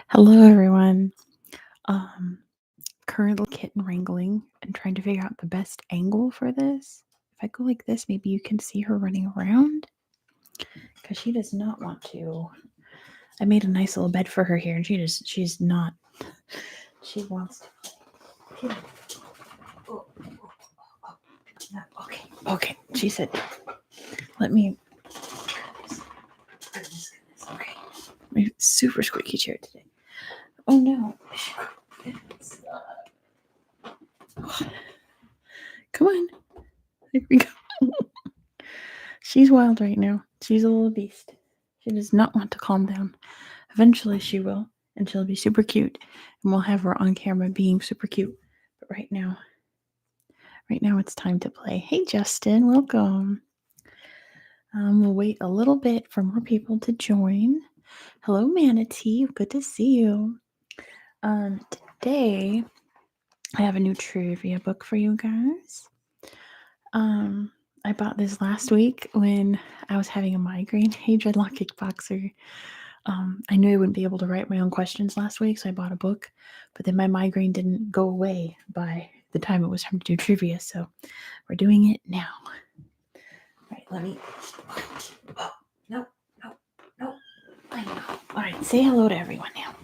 Hello, everyone. Um, Currently kitten wrangling and trying to figure out the best angle for this. If I go like this, maybe you can see her running around because she does not want to. I made a nice little bed for her here, and she's not. She wants to play. Oh, no, okay. She said, "Let me." Okay, my super squeaky chair today. Oh no. Come on. There we go. She's wild right now. She's a little beast. She does not want to calm down. Eventually she will, and she'll be super cute, and we'll have her on camera being super cute. But right now it's time to play. Hey Justin, welcome. We'll wait a little bit for more people to join. Hello Manatee, good to see you. Today I have a new trivia book for you guys. I bought this last week when I was having a migraine. Hey, Dreadlock Kickboxer. I knew I wouldn't be able to write my own questions last week, so I bought a book. But then my migraine didn't go away by the time it was time to do trivia, so we're doing it now. All right, let me. Oh, no. I know. All right, say hello to everyone now.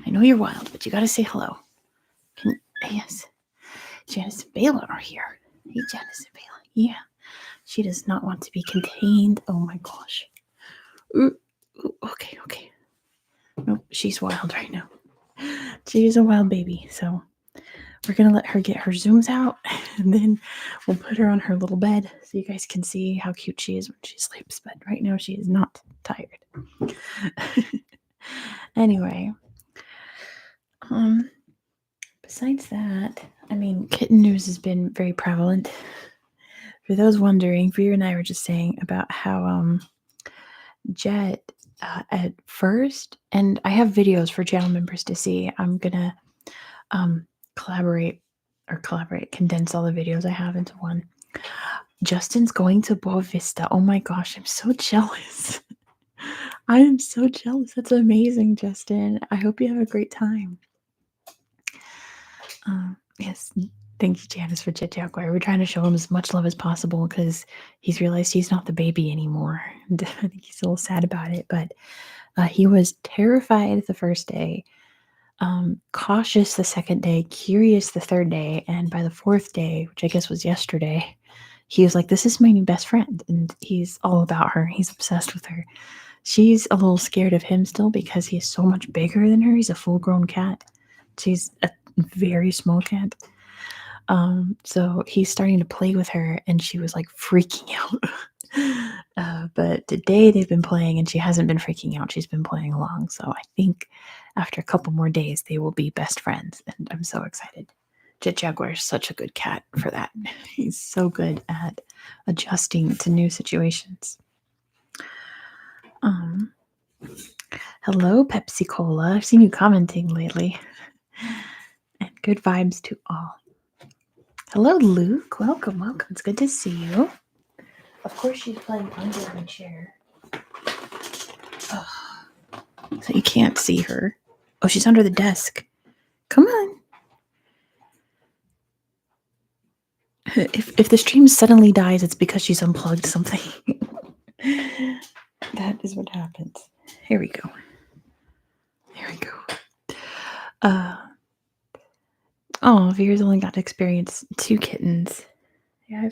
I know you're wild, but you gotta say hello. Yes. Janice and Bayla are here. Hey, Janice and Bayla. Yeah. She does not want to be contained. Oh my gosh. Ooh, okay. Nope, she's wild right now. She is a wild baby, so we're gonna let her get her zooms out, and then we'll put her on her little bed so you guys can see how cute she is when she sleeps. But right now she is not tired. Anyway, besides that, I mean, kitten news has been very prevalent. For those wondering, Veer and I were just saying about how Jet at first, and I have videos for channel members to see. I'm gonna condense all the videos I have into one. Justin's going to Boa Vista. Oh my gosh, I'm so jealous. I am so jealous. That's amazing, Justin. I hope you have a great time. Yes, thank you, Janice, for Jet Jaguar. We're trying to show him as much love as possible because he's realized he's not the baby anymore. And I think he's a little sad about it, but he was terrified the first day, cautious the second day, curious the third day, and by the fourth day, which I guess was yesterday, he was like, "This is my new best friend," and he's all about her. He's obsessed with her. She's a little scared of him still because he's so much bigger than her. He's a full-grown cat. She's a very small cat. So he's starting to play with her, and she was like freaking out. But today they've been playing, and she hasn't been freaking out. She's been playing along. So I think after a couple more days, they will be best friends, and I'm so excited. Jet Jaguar is such a good cat for that. He's so good at adjusting to new situations. Hello, Pepsi Cola. I've seen you commenting lately. And good vibes to all. Hello, Luke. Welcome. It's good to see you. Of course, she's playing under my chair. Oh, so you can't see her. Oh, she's under the desk. Come on. If the stream suddenly dies, it's because she's unplugged something. That is what happens. Here we go. Oh, Veer's only got to experience 2 kittens. Yeah,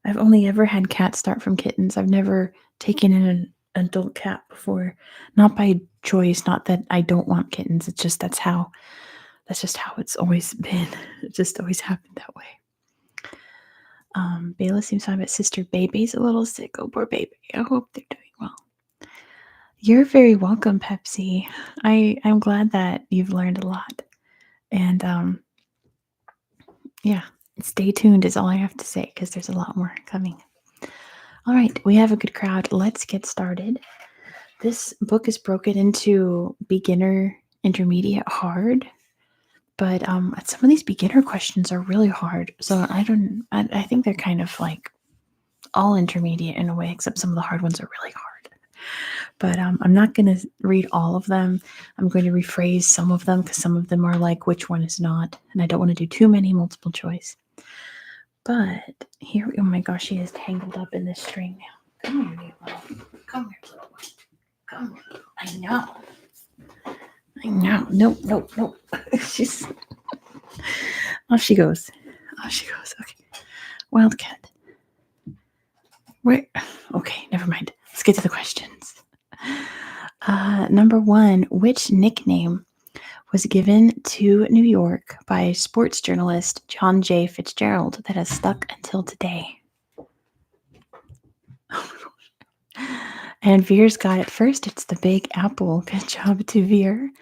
I've only ever had cats start from kittens. I've never taken in an adult cat before. Not by choice, not that I don't want kittens. It's just that's just how it's always been. It just always happened that way. Bayla seems fine, but sister Baby's a little sick. Oh, poor baby. I hope they're doing well. You're very welcome, Pepsi. I'm glad that you've learned a lot. And yeah, stay tuned is all I have to say because there's a lot more coming. All right, we have a good crowd. Let's get started. This book is broken into beginner, intermediate, hard. But some of these beginner questions are really hard. So I think they're kind of like all intermediate in a way, except some of the hard ones are really hard. But I'm not going to read all of them. I'm going to rephrase some of them because some of them are like, which one is not? And I don't want to do too many multiple choice. But here, oh my gosh, she is tangled up in this string now. Come here, little. Come here, little one. Come here. I know. Nope. She's off she goes. Okay. Wildcat. Where? Okay, never mind. Let's get to the questions. Number 1, which nickname was given to New York by sports journalist John J. Fitzgerald that has stuck until today? And Veer's got it first. It's the Big Apple. Good job to Veer.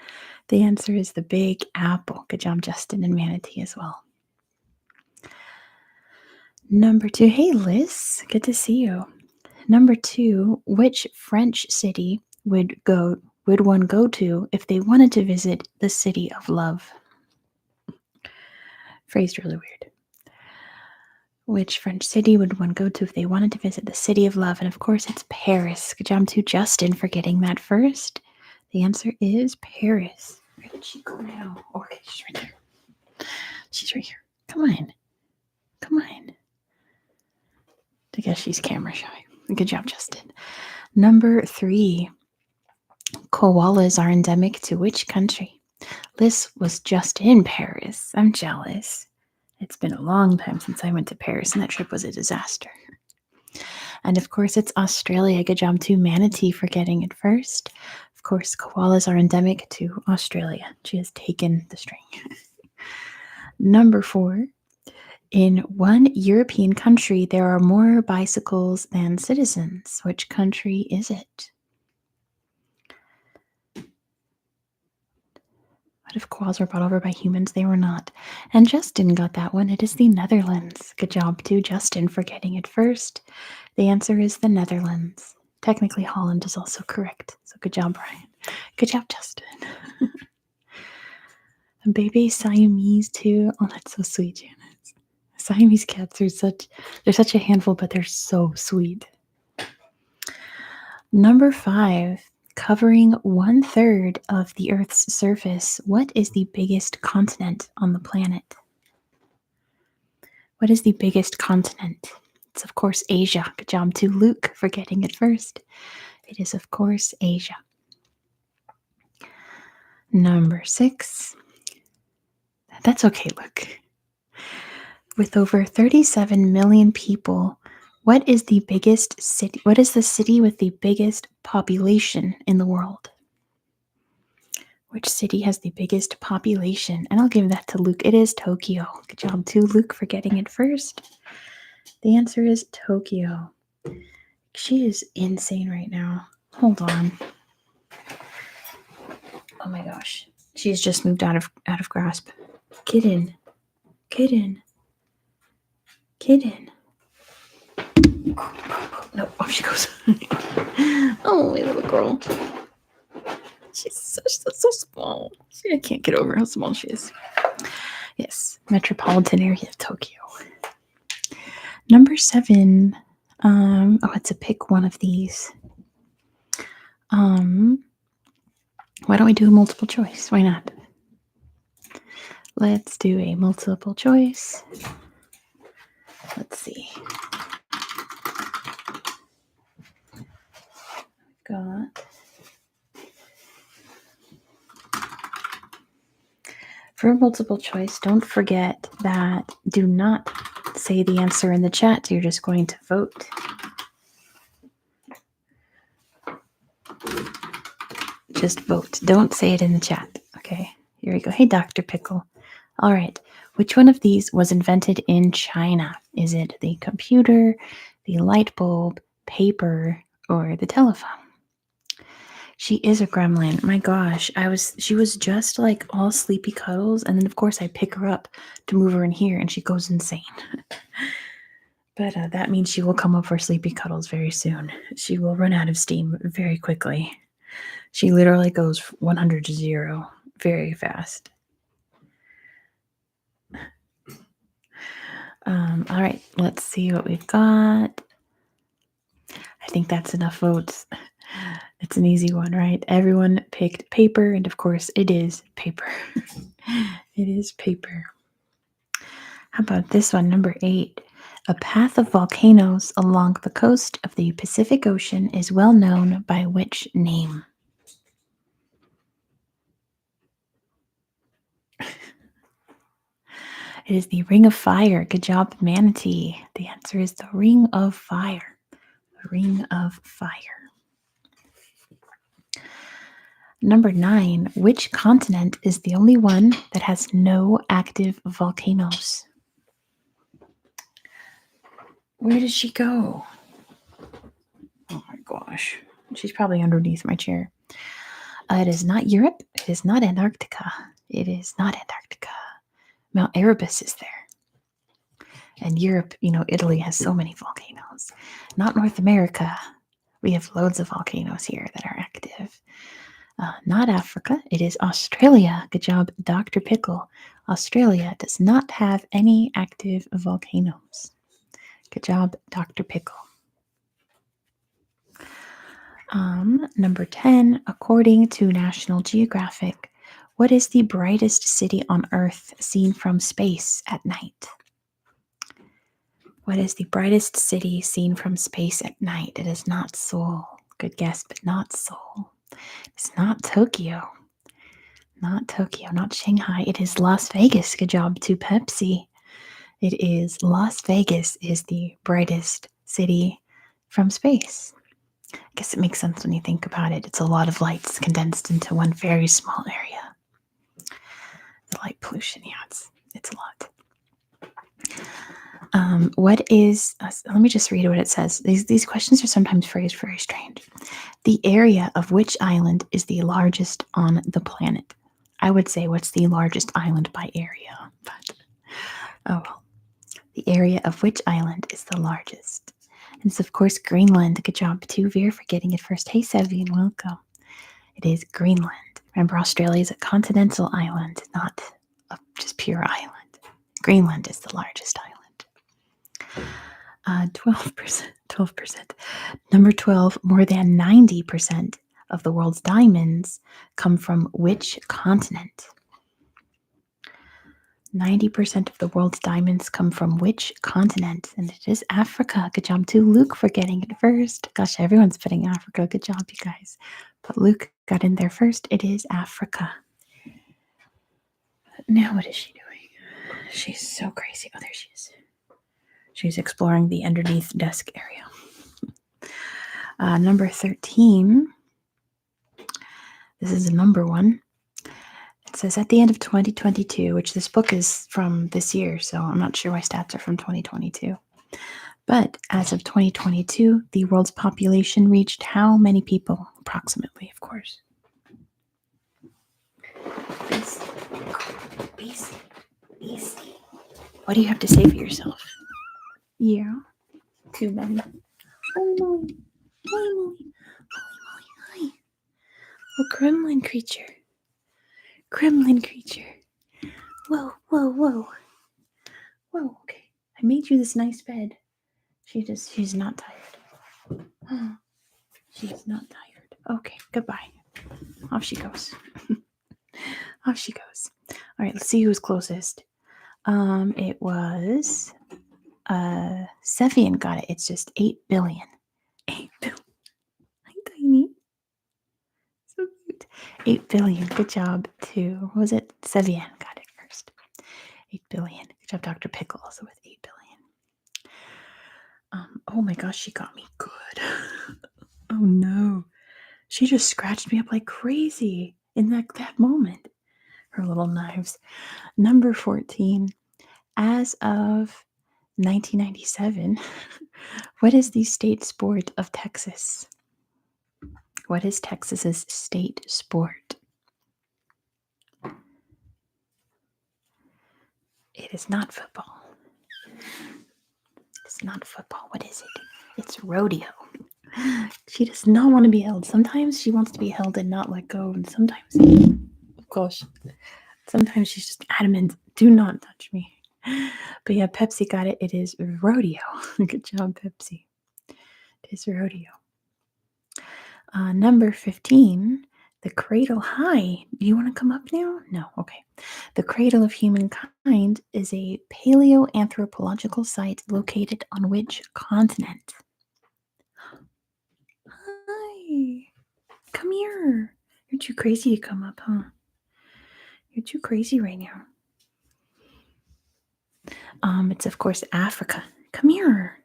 The answer is the Big Apple. Good job, Justin and Manatee as well. Number 2. Hey, Liz. Good to see you. Number 2. Which French city would one go to if they wanted to visit the city of love? Phrased really weird. Which French city would one go to if they wanted to visit the city of love? And of course, it's Paris. Good job to Justin for getting that first. The answer is Paris. Where did she go now? Okay, she's right there. She's right here. Come on. I guess she's camera shy. Good job, Justin. Number 3. Koalas are endemic to which country? Liz was just in Paris. I'm jealous. It's been a long time since I went to Paris, and that trip was a disaster. And of course, it's Australia. Good job to Manatee for getting it first. Of course, koalas are endemic to Australia. She has taken the string. Number 4. In one European country, there are more bicycles than citizens. Which country is it? What if koalas were brought over by humans? They were not. And Justin got that one. It is the Netherlands. Good job to Justin for getting it first. The answer is the Netherlands. Technically, Holland is also correct. So good job, Brian. Good job, Justin. And baby Siamese too. Oh, that's so sweet, Janice. Siamese cats are such a handful, but they're so sweet. Number 5. Covering 1/3 of the Earth's surface, what is the biggest continent on the planet? What is the biggest continent? It's, of course, Asia. Good job to Luke for getting it first. It is, of course, Asia. Number 6. That's okay, Luke. With over 37 million people, what is the biggest city? What is the city with the biggest population in the world? Which city has the biggest population? And I'll give that to Luke. It is Tokyo. Good job to Luke for getting it first. The answer is Tokyo. She is insane right now. Hold on. Oh my gosh. She's just moved out of grasp. Kitten. No, off she goes. Oh, my little girl. She's so small. I can't get over how small she is. Yes, metropolitan area of Tokyo. Number 7. It's a pick one of these. Why don't we do a multiple choice? Why not? Let's do a multiple choice. Let's see. Got for multiple choice, don't forget that do not say the answer in the chat. You're just going to vote. Just vote. Don't say it in the chat. Okay, here we go. Hey, Dr. Pickle. All right. Which one of these was invented in China? Is it the computer, the light bulb, paper, or the telephone? She is a gremlin. My gosh, she was just like all sleepy cuddles, and then of course I pick her up to move her in here, and she goes insane. But that means she will come up for sleepy cuddles very soon. She will run out of steam very quickly. She literally goes 100 to 0 very fast. All right, let's see what we've got. I think that's enough votes. It's an easy one, right? Everyone picked paper, and of course, it is paper. It is paper. How about this one, number 8? A path of volcanoes along the coast of the Pacific Ocean is well known by which name? It is the Ring of Fire. Good job, Manatee. The answer is the Ring of Fire. The Ring of Fire. Number 9. Which continent is the only one that has no active volcanoes? Where did she go? Oh my gosh. She's probably underneath my chair. It is not Europe. It is not Antarctica. It is not Antarctica. Mount Erebus is there. And Europe, Italy has so many volcanoes. Not North America. We have loads of volcanoes here that are active. Not Africa. It is Australia. Good job, Dr. Pickle. Australia does not have any active volcanoes. Good job, Dr. Pickle. Number 10, according to National Geographic, what is the brightest city on Earth seen from space at night? What is the brightest city seen from space at night? It is not Seoul. Good guess, but not Seoul. It's not Tokyo. Not Tokyo, not Shanghai. It is Las Vegas. Good job to Pepsi. It is Las Vegas is the brightest city from space. I guess it makes sense when you think about it. It's a lot of lights condensed into one very small area. The light pollution, yeah, it's a lot. Let me just read what it says. These questions are sometimes phrased very strange. The area of which island is the largest on the planet? I would say what's the largest island by area, but oh well. The area of which island is the largest? And it's of course Greenland. Good job to Veer for getting it first. Hey Sevian, welcome. It is Greenland. Remember, Australia is a continental island, not a just pure island. Greenland is the largest island. 12%. 12%. Number 12, more than 90% of the world's diamonds come from which continent? 90% of the world's diamonds come from which continent? And it is Africa. Good job to Luke for getting it first. Gosh, everyone's putting Africa. Good job, you guys. But Luke got in there first. It is Africa. Now what is she doing? She's so crazy. Oh, there she is. She's exploring the underneath desk area. Number 13. This is a number one. It says at the end of 2022, which this book is from this year, so I'm not sure why stats are from 2022. But as of 2022, the world's population reached how many people? Approximately, of course. Beastie. What do you have to say for yourself? Yeah. Too many. Holy moly. Holy moly. Holy moly. Hi. Oh, gremlin creature. Gremlin creature. Whoa, whoa, whoa. Whoa, okay. I made you this nice bed. She's not tired. She's not tired. Okay, goodbye. Off she goes. Off she goes. All right, let's see who's closest. It was Sevian got it. It's just 8 billion. 8 billion. Hi, Tiny. So cute. 8 billion. Good job to, what was it? Sevian got it first. 8 billion. Good job, Dr. Pickle, also with 8 billion. Oh my gosh, she got me good. Oh no. She just scratched me up like crazy in that moment. Her little knives. Number 14. As of 1997, what is the state sport of Texas? What is Texas's state sport? It is not football. It's not football. What is it? It's rodeo. She does not want to be held. Sometimes she wants to be held and not let go. And sometimes, of course, sometimes she's just adamant, do not touch me. But yeah, Pepsi got it. It is rodeo. Good job, Pepsi. It is rodeo. Number 15, the cradle. Hi, do you want to come up now? No, okay. The cradle of humankind is a paleoanthropological site located on which continent? Hi, come here. You're too crazy to come up, huh? You're too crazy right now. It's of course Africa. Come here.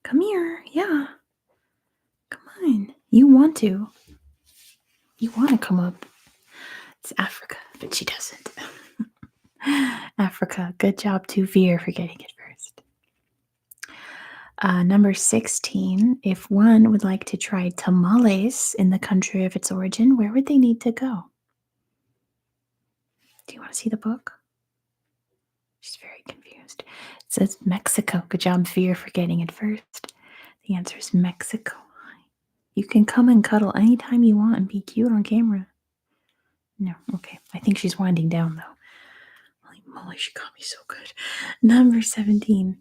Come here. Yeah. Come on. You want to. You want to come up. It's Africa, but she doesn't. Africa. Good job to Veer for getting it first. Number 16. If one would like to try tamales in the country of its origin, where would they need to go? Do you want to see the book? She's very confused. It says Mexico. Good job, Veer, for getting it first. The answer is Mexico. You can come and cuddle anytime you want and be cute on camera. No, okay. I think she's winding down, though. Holy moly, she got me so good. Number 17.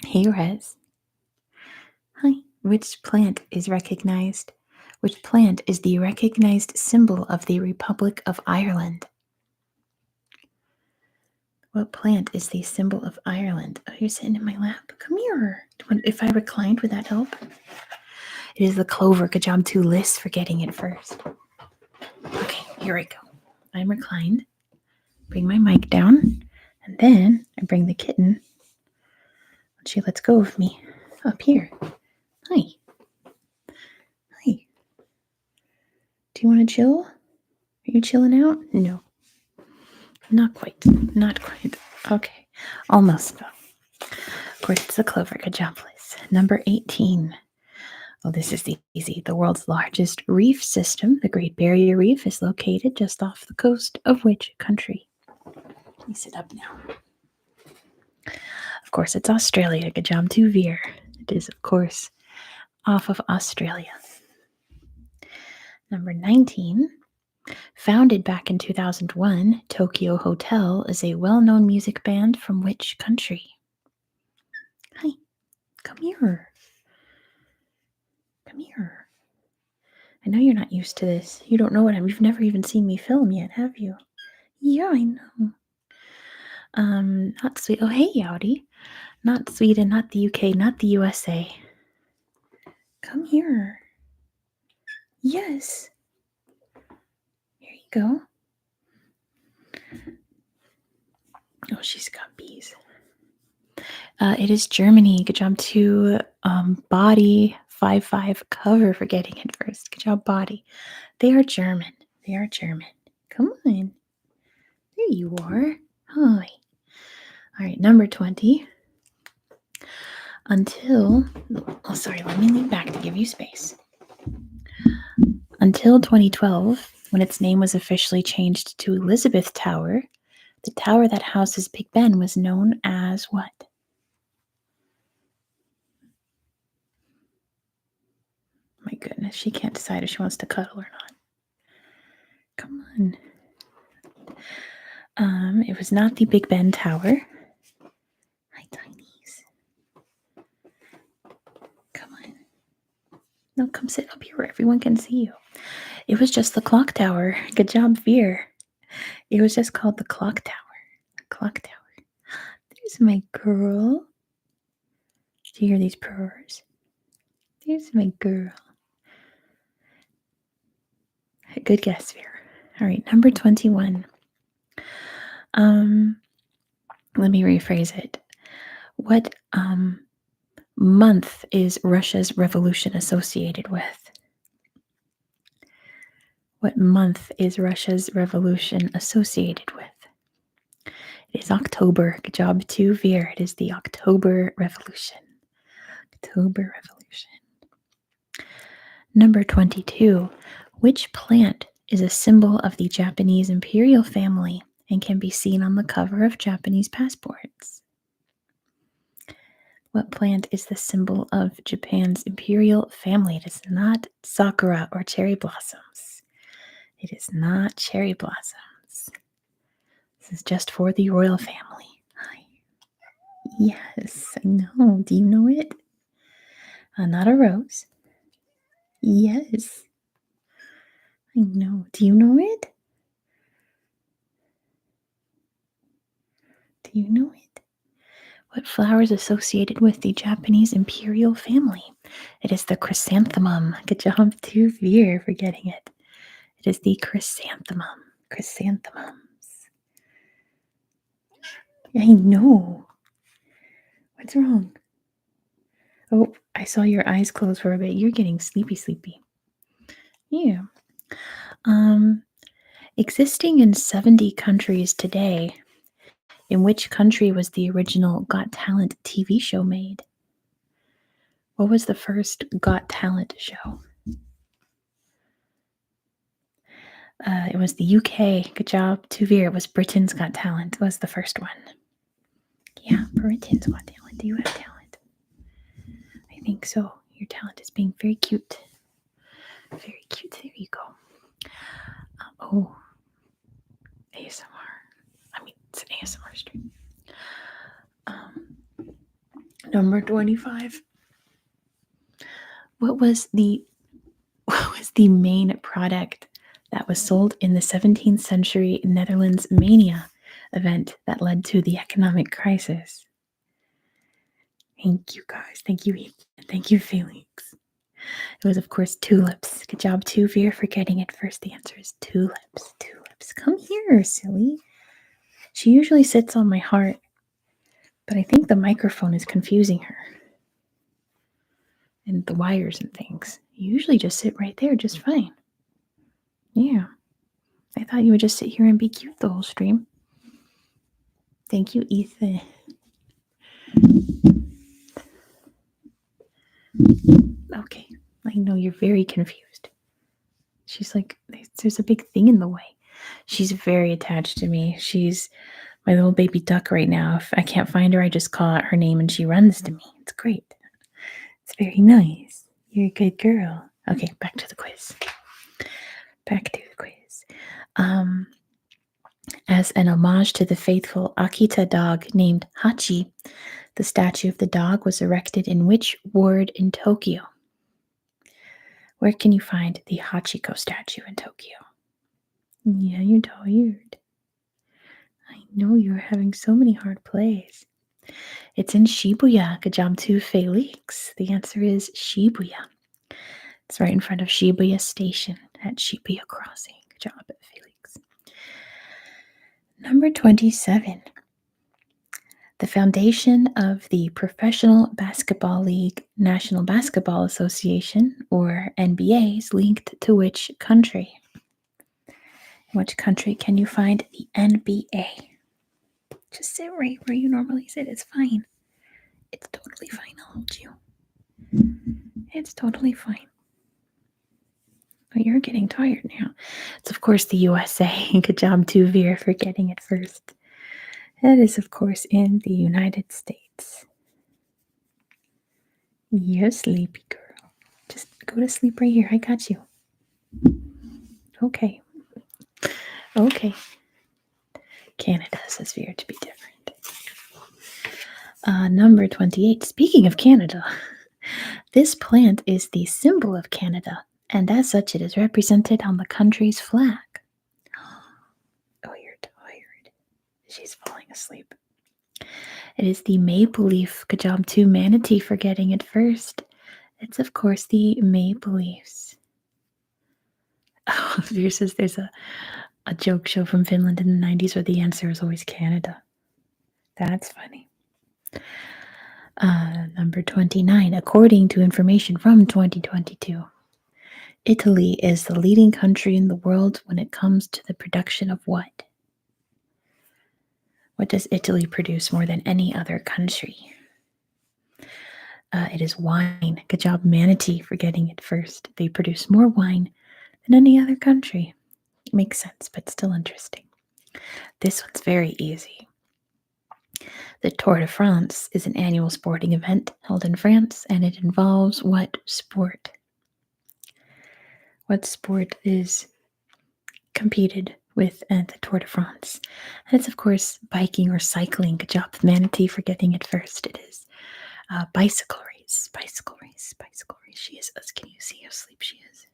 Hey, Rez. Hi. Which plant is recognized? Which plant is the recognized symbol of the Republic of Ireland? What plant is the symbol of Ireland? Oh, you're sitting in my lap. Come here. If I reclined, would that help? It is the clover. Good job to Liz for getting it first. Okay, here I go. I'm reclined. Bring my mic down. And then I bring the kitten. She lets go of me. Up here. Hi. Hi. Do you want to chill? Are you chilling out? No. Not quite. Not quite. Okay. Almost, though. Of course, it's the clover. Good job, Liz. Number 18. Oh, this is easy. The world's largest reef system, the Great Barrier Reef, is located just off the coast of which country? Let me sit up now. Of course, it's Australia. Good job to Veer. It is, of course, off of Australia. Number 19. Founded back in 2001, Tokyo Hotel is a well-known music band from which country? Hi, come here. Come here. I know you're not used to this. You don't know what you've never even seen me film yet, have you? Yeah, I know. Not Sweden. Oh, hey, Yowdy. Not Sweden, not the UK, not the USA. Come here. Yes. Here you go. Oh, she's got bees. It is Germany. Good job to Body 55 Cover for getting it first. Good job, Body. They are German. They are German. Come on. There you are. Hi. All right, number 20. Sorry, let me lean back to give you space. Until 2012, when its name was officially changed to Elizabeth Tower, the tower that houses Big Ben was known as what? My goodness, she can't decide if she wants to cuddle or not. Come on. It was not the Big Ben Tower. Hi, Tinies. Come on. No, come sit up here where everyone can see you. It was just the clock tower. Good job, Veer. It was just called the clock tower. The clock tower. There's my girl. Do you hear these purrs? There's my girl. Good guess, Veer. All right, number 21. Let me rephrase it. What month is Russia's revolution associated with? What month is Russia's revolution associated with? It is October. Good job to Veer. It is the October Revolution. October Revolution. Number 22. Which plant is a symbol of the Japanese imperial family and can be seen on the cover of Japanese passports? What plant is the symbol of Japan's imperial family? It is not sakura or cherry blossoms. It is not cherry blossoms. This is just for the royal family. Hi. Yes, I know. Do you know it? Not a rose. Yes, I know. Do you know it? Do you know it? What flower is associated with the Japanese imperial family? It is the chrysanthemum. Good job, too, Veer, for getting it. It is the chrysanthemum. Chrysanthemums. I know. What's wrong? Oh, I saw your eyes close for a bit. You're getting sleepy, sleepy. Yeah. Um, Existing in 70 countries today, in which country was the original Got Talent TV show made? What was the first Got Talent show? It was the UK. Good job, Tuvir. It was Britain's Got Talent. Was the first one. Yeah, Britain's Got Talent. Do you have talent? I think so. Your talent is being very cute. Very cute. There you go. Oh, ASMR. I mean, it's an ASMR stream. Number 25. What was the main product that was sold in the 17th century Netherlands mania event that led to the economic crisis? Thank you, guys. Thank you, Ethan. Thank you, Felix. It was, of course, tulips. Good job, Tuvir, for getting it first. The answer is tulips. Tulips. Come here, silly. She usually sits on my heart, but I think the microphone is confusing her. And the wires and things. You usually just sit right there just fine. Yeah. I thought you would just sit here and be cute the whole stream. Thank you, Ethan. Okay. I know you're very confused. She's like, there's a big thing in the way. She's very attached to me. She's my little baby duck right now. If I can't find her, I just call out her name and she runs to me. It's great. It's very nice. You're a good girl. Okay, back to the quiz. As an homage to the faithful Akita dog named Hachi, the statue of the dog was erected in which ward in Tokyo? Where can you find the Hachiko statue in Tokyo? Yeah, you're tired. I know you're having so many hard plays. It's in Shibuya. Good job too, Felix. The answer is Shibuya. It's right in front of Shibuya Station at Shibuya Crossing. Good job, Felix. Number 27. The foundation of the Professional Basketball League National Basketball Association, or NBA, is linked to which country? In which country can you find the NBA? Just sit right where you normally sit. It's fine. It's totally fine. I'll hold you. It's totally fine. But you're getting tired now. It's, of course, the USA. Good job, too, Veer, for getting it first. That is, of course, in the United States. You're sleepy, girl. Just go to sleep right here. I got you. Okay. Okay. Canada says Veer to be different. Number 28. Speaking of Canada, this plant is the symbol of Canada, and as such, it is represented on the country's flag. Oh, you're tired. She's falling asleep. It is the maple leaf. Good job, too, Manatee, for getting it first. It's, of course, the maple leaves. Oh, Veer says there's a joke show from Finland in the 90s where the answer is always Canada. That's funny. Number 29. According to information from 2022, Italy is the leading country in the world when it comes to the production of what? What does Italy produce more than any other country? It is wine. Good job, Manatee, for getting it first. They produce more wine than any other country. It makes sense, but still interesting. This one's very easy. The Tour de France is an annual sporting event held in France, and it involves what sport? What sport is competed with at the Tour de France? And it's, of course, biking or cycling. Good job, Manatee, for getting it first. It is bicycle racing. Bicycle race, bicycle race. She is. Can you see how asleep she is?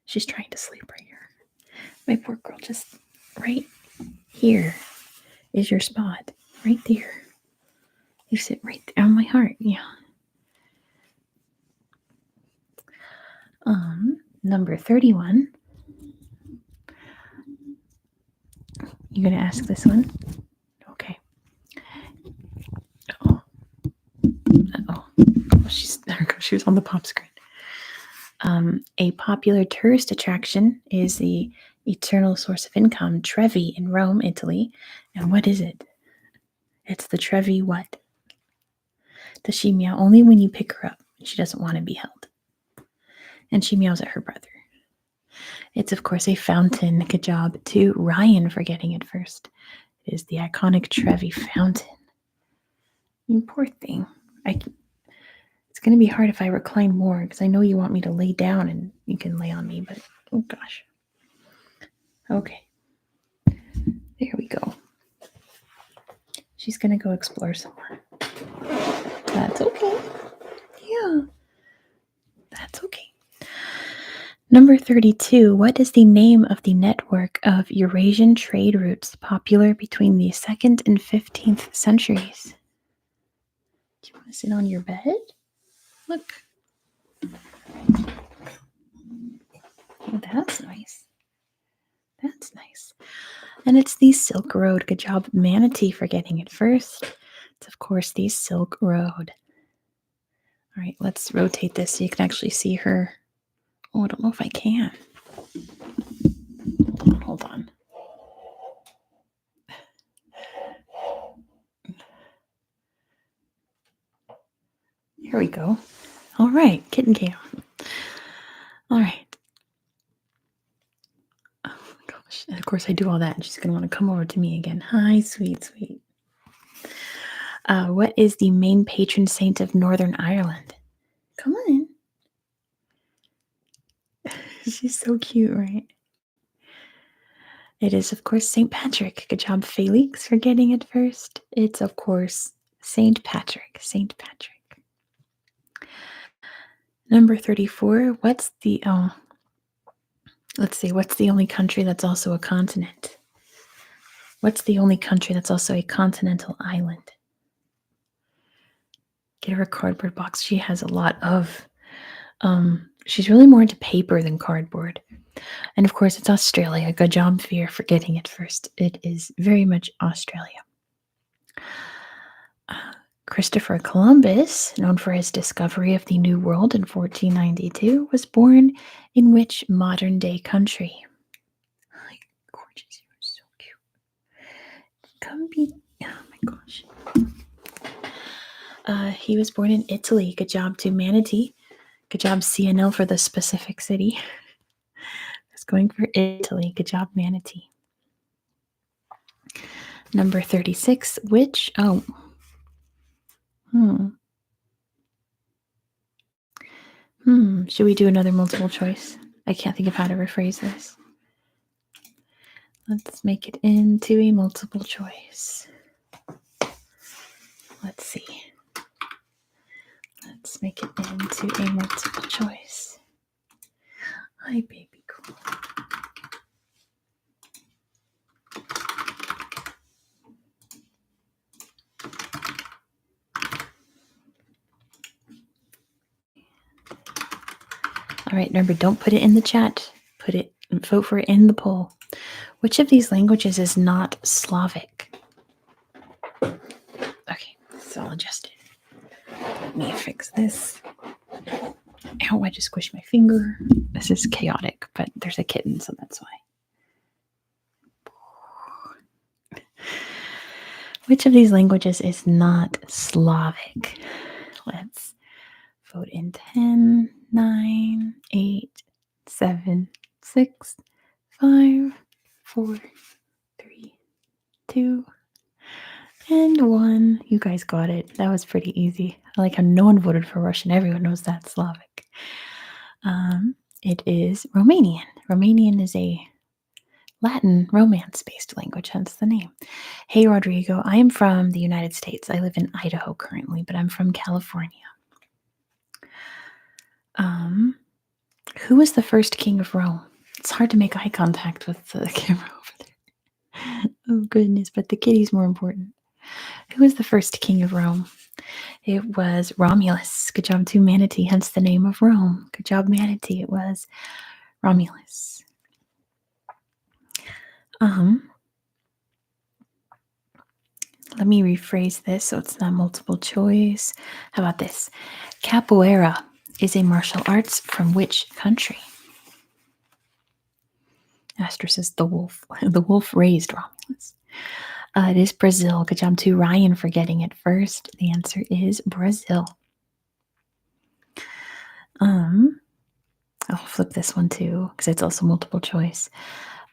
She's trying to sleep right here. My poor girl, just right here is your spot. Right there. You sit right there on my heart. Yeah. Number 31. You gonna ask this one? Okay. Oh. Oh. There we go. She was on the pop screen. A popular tourist attraction is the eternal source of income, Trevi in Rome, Italy. And what is it? It's the Trevi what? Does she meow only when you pick her up? She doesn't want to be held. And she meows at her brother. It's, of course, a fountain. Good job to Ryan for getting it first. It is the iconic Trevi fountain. You poor thing. It's going to be hard if I recline more because I know you want me to lay down and you can lay on me, but oh gosh. Okay. There we go. She's going to go explore somewhere. That's okay. Yeah. That's okay. Number 32. What is the name of the network of Eurasian trade routes popular between the 2nd and 15th centuries? Do you want to sit on your bed? Look. Oh, that's nice. That's nice. And it's the Silk Road. Good job, Manatee, for getting it first. It's, of course, the Silk Road. All right, let's rotate this so you can actually see her. Oh, I don't know if I can. Hold on. Here we go. All right, kitten cam. All right. Oh my gosh. And of course, I do all that, and she's going to want to come over to me again. Hi, sweet, sweet. What is the main patron saint of Northern Ireland? Come on. She's so cute, right? It is, of course, St. Patrick. Good job, Felix, for getting it first. It's, of course, St. Patrick. St. Patrick. Number 34. Let's see. What's the only country that's also a continent? What's the only country that's also a continental island? Get her a cardboard box. She has a lot of. She's really more into paper than cardboard. And of course, it's Australia. Good job, Veer, for getting it first. It is very much Australia. Christopher Columbus, known for his discovery of the New World in 1492, was born in which modern-day country? Hi, gorgeous. You're so cute. Come be... Oh, my gosh. He was born in Italy. Good job to Manatee. Good job, CNL, for the specific city. It's going for Italy. Good job, Manatee. Number 36. Which... Oh... Should we do another multiple choice? I can't think of how to rephrase this. Let's make it into a multiple choice. Let's see. Let's make it into a multiple choice. Hi, baby girl. All right, remember, don't put it in the chat. Vote for it in the poll. Which of these languages is not Slavic? Okay, so I'll adjust it. Let me fix this. Ow, I just squished my finger. This is chaotic, but there's a kitten, so that's why. Which of these languages is not Slavic? Let's vote in 10, 9, 8, 7, 6, 5, 4, 3, 2, and 1. You guys got it. That was pretty easy. I like how no one voted for Russian. Everyone knows that's Slavic. It is Romanian. Romanian is a Latin Romance-based language, hence the name. Hey, Rodrigo. I am from the United States. I live in Idaho currently, but I'm from California. Um, who was the first king of Rome? It's hard to make eye contact with the camera over there. Oh goodness, but the kitty's more important. Who was the first king of Rome? It was Romulus. Good job to Manatee, hence the name of Rome. Good job, Manatee. It was Romulus. Um, Let me rephrase this so it's not multiple choice. How about this? Capoeira is a martial arts from which country? Astor says the wolf. The wolf raised Romulus. It is Brazil. Good job to Ryan for getting it first. The answer is Brazil. I'll flip this one too because it's also multiple choice.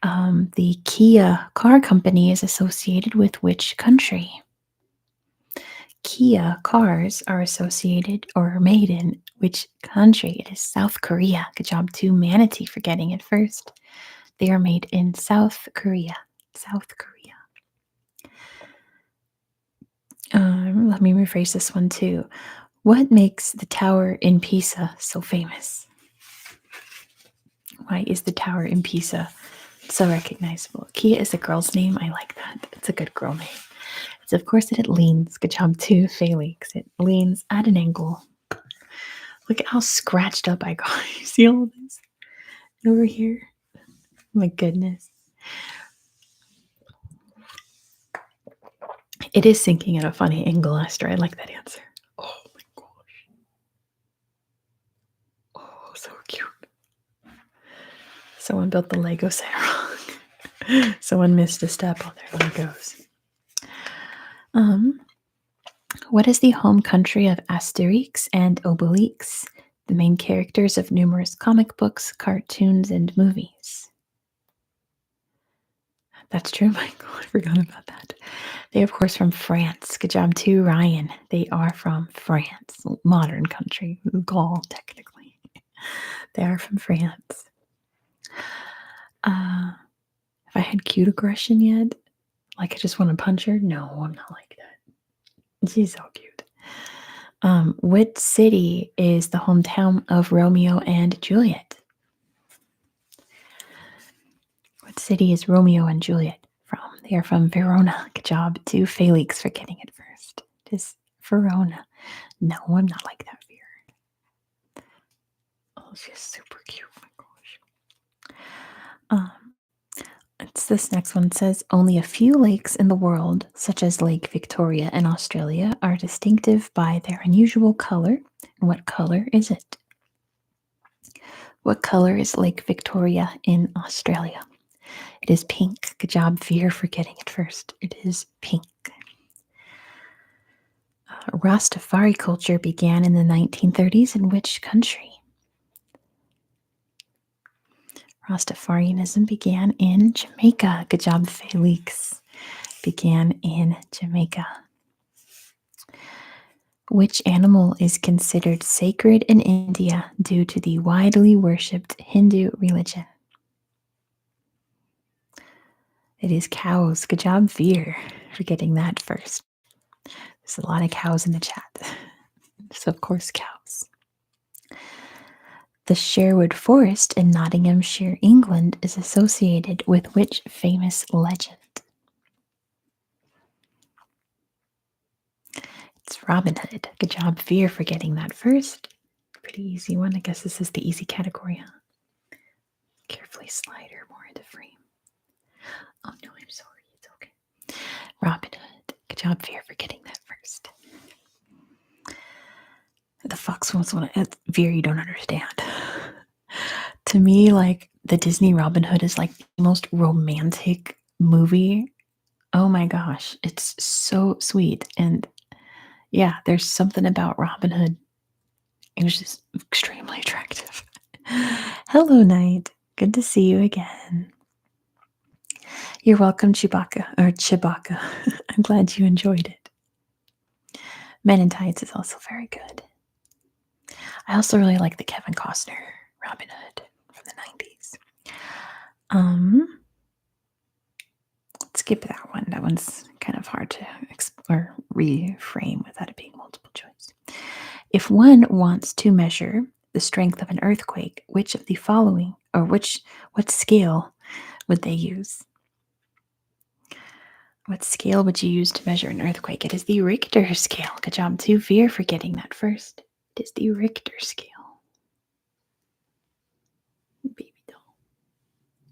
The Kia car company is associated with which country? Kia cars are associated or made in which country? It is South Korea. Good job to Manatee for getting it first. They are made in South Korea. South Korea. Let me rephrase this one too. What makes the tower in Pisa so famous? Why is the tower in Pisa so recognizable? Kia is a girl's name. I like that. It's a good girl name. It's of course that it leans. Good job to Felix. It leans at an angle. Look at how scratched up I got. You see all this over here? My goodness. It is sinking at a funny angle, Esther. I like that answer. Oh my gosh. Oh, so cute. Someone built the Lego set wrong. Someone missed a step on their Legos. What is the home country of Asterix and Obelix, the main characters of numerous comic books, cartoons, and movies? That's true, Michael. I forgot about that. They, of course, from France. Good job to Ryan. They are from France, modern country, Gaul, technically. They are from France. Have I had cute aggression yet? Like I just want to punch her? No, I'm not like that. She's so cute. What city is the hometown of Romeo and Juliet? What city is Romeo and Juliet from? They are from Verona. Good job to Felix for getting it first. It is Verona. No, I'm not like that, Vera. Oh, she's super cute. Oh my gosh. It's this next one. It says only a few lakes in the world, such as Lake Victoria in Australia, are distinctive by their unusual color. And what color is it? What color is Lake Victoria in Australia? It is pink. Good job, Veer, for getting it first. It is pink. Rastafari culture began in the 1930s in which country? Rastafarianism began in Jamaica. Good job, Felix. Began in Jamaica. Which animal is considered sacred in India due to the widely worshipped Hindu religion? It is cows. Good job, Veer, for getting that first. There's a lot of cows in the chat. So, of course, cows. The Sherwood Forest in Nottinghamshire, England, is associated with which famous legend? It's Robin Hood. Good job, Veer, for getting that first. Pretty easy one. I guess this is the easy category, huh? Carefully slide her more into frame. Oh no, I'm sorry. It's okay. Robin Hood. Good job, Veer, for getting that first. The fox one's one. Veer, you don't understand. To me, like the Disney Robin Hood is like the most romantic movie. Oh my gosh, it's so sweet. And yeah, there's something about Robin Hood. It was just extremely attractive. Hello, Knight. Good to see you again. You're welcome, Chewbacca, or Chewbacca. I'm glad you enjoyed it. Men in Tights is also very good. I also really like the Kevin Costner Robin Hood from the 90s. Let's skip that one. That one's kind of hard to reframe without it being multiple choice. If one wants to measure the strength of an earthquake, which of the following, or what scale would they use? What scale would you use to measure an earthquake? It is the Richter scale. Good job, too, Veer, for getting that first. It is the Richter scale. Baby doll.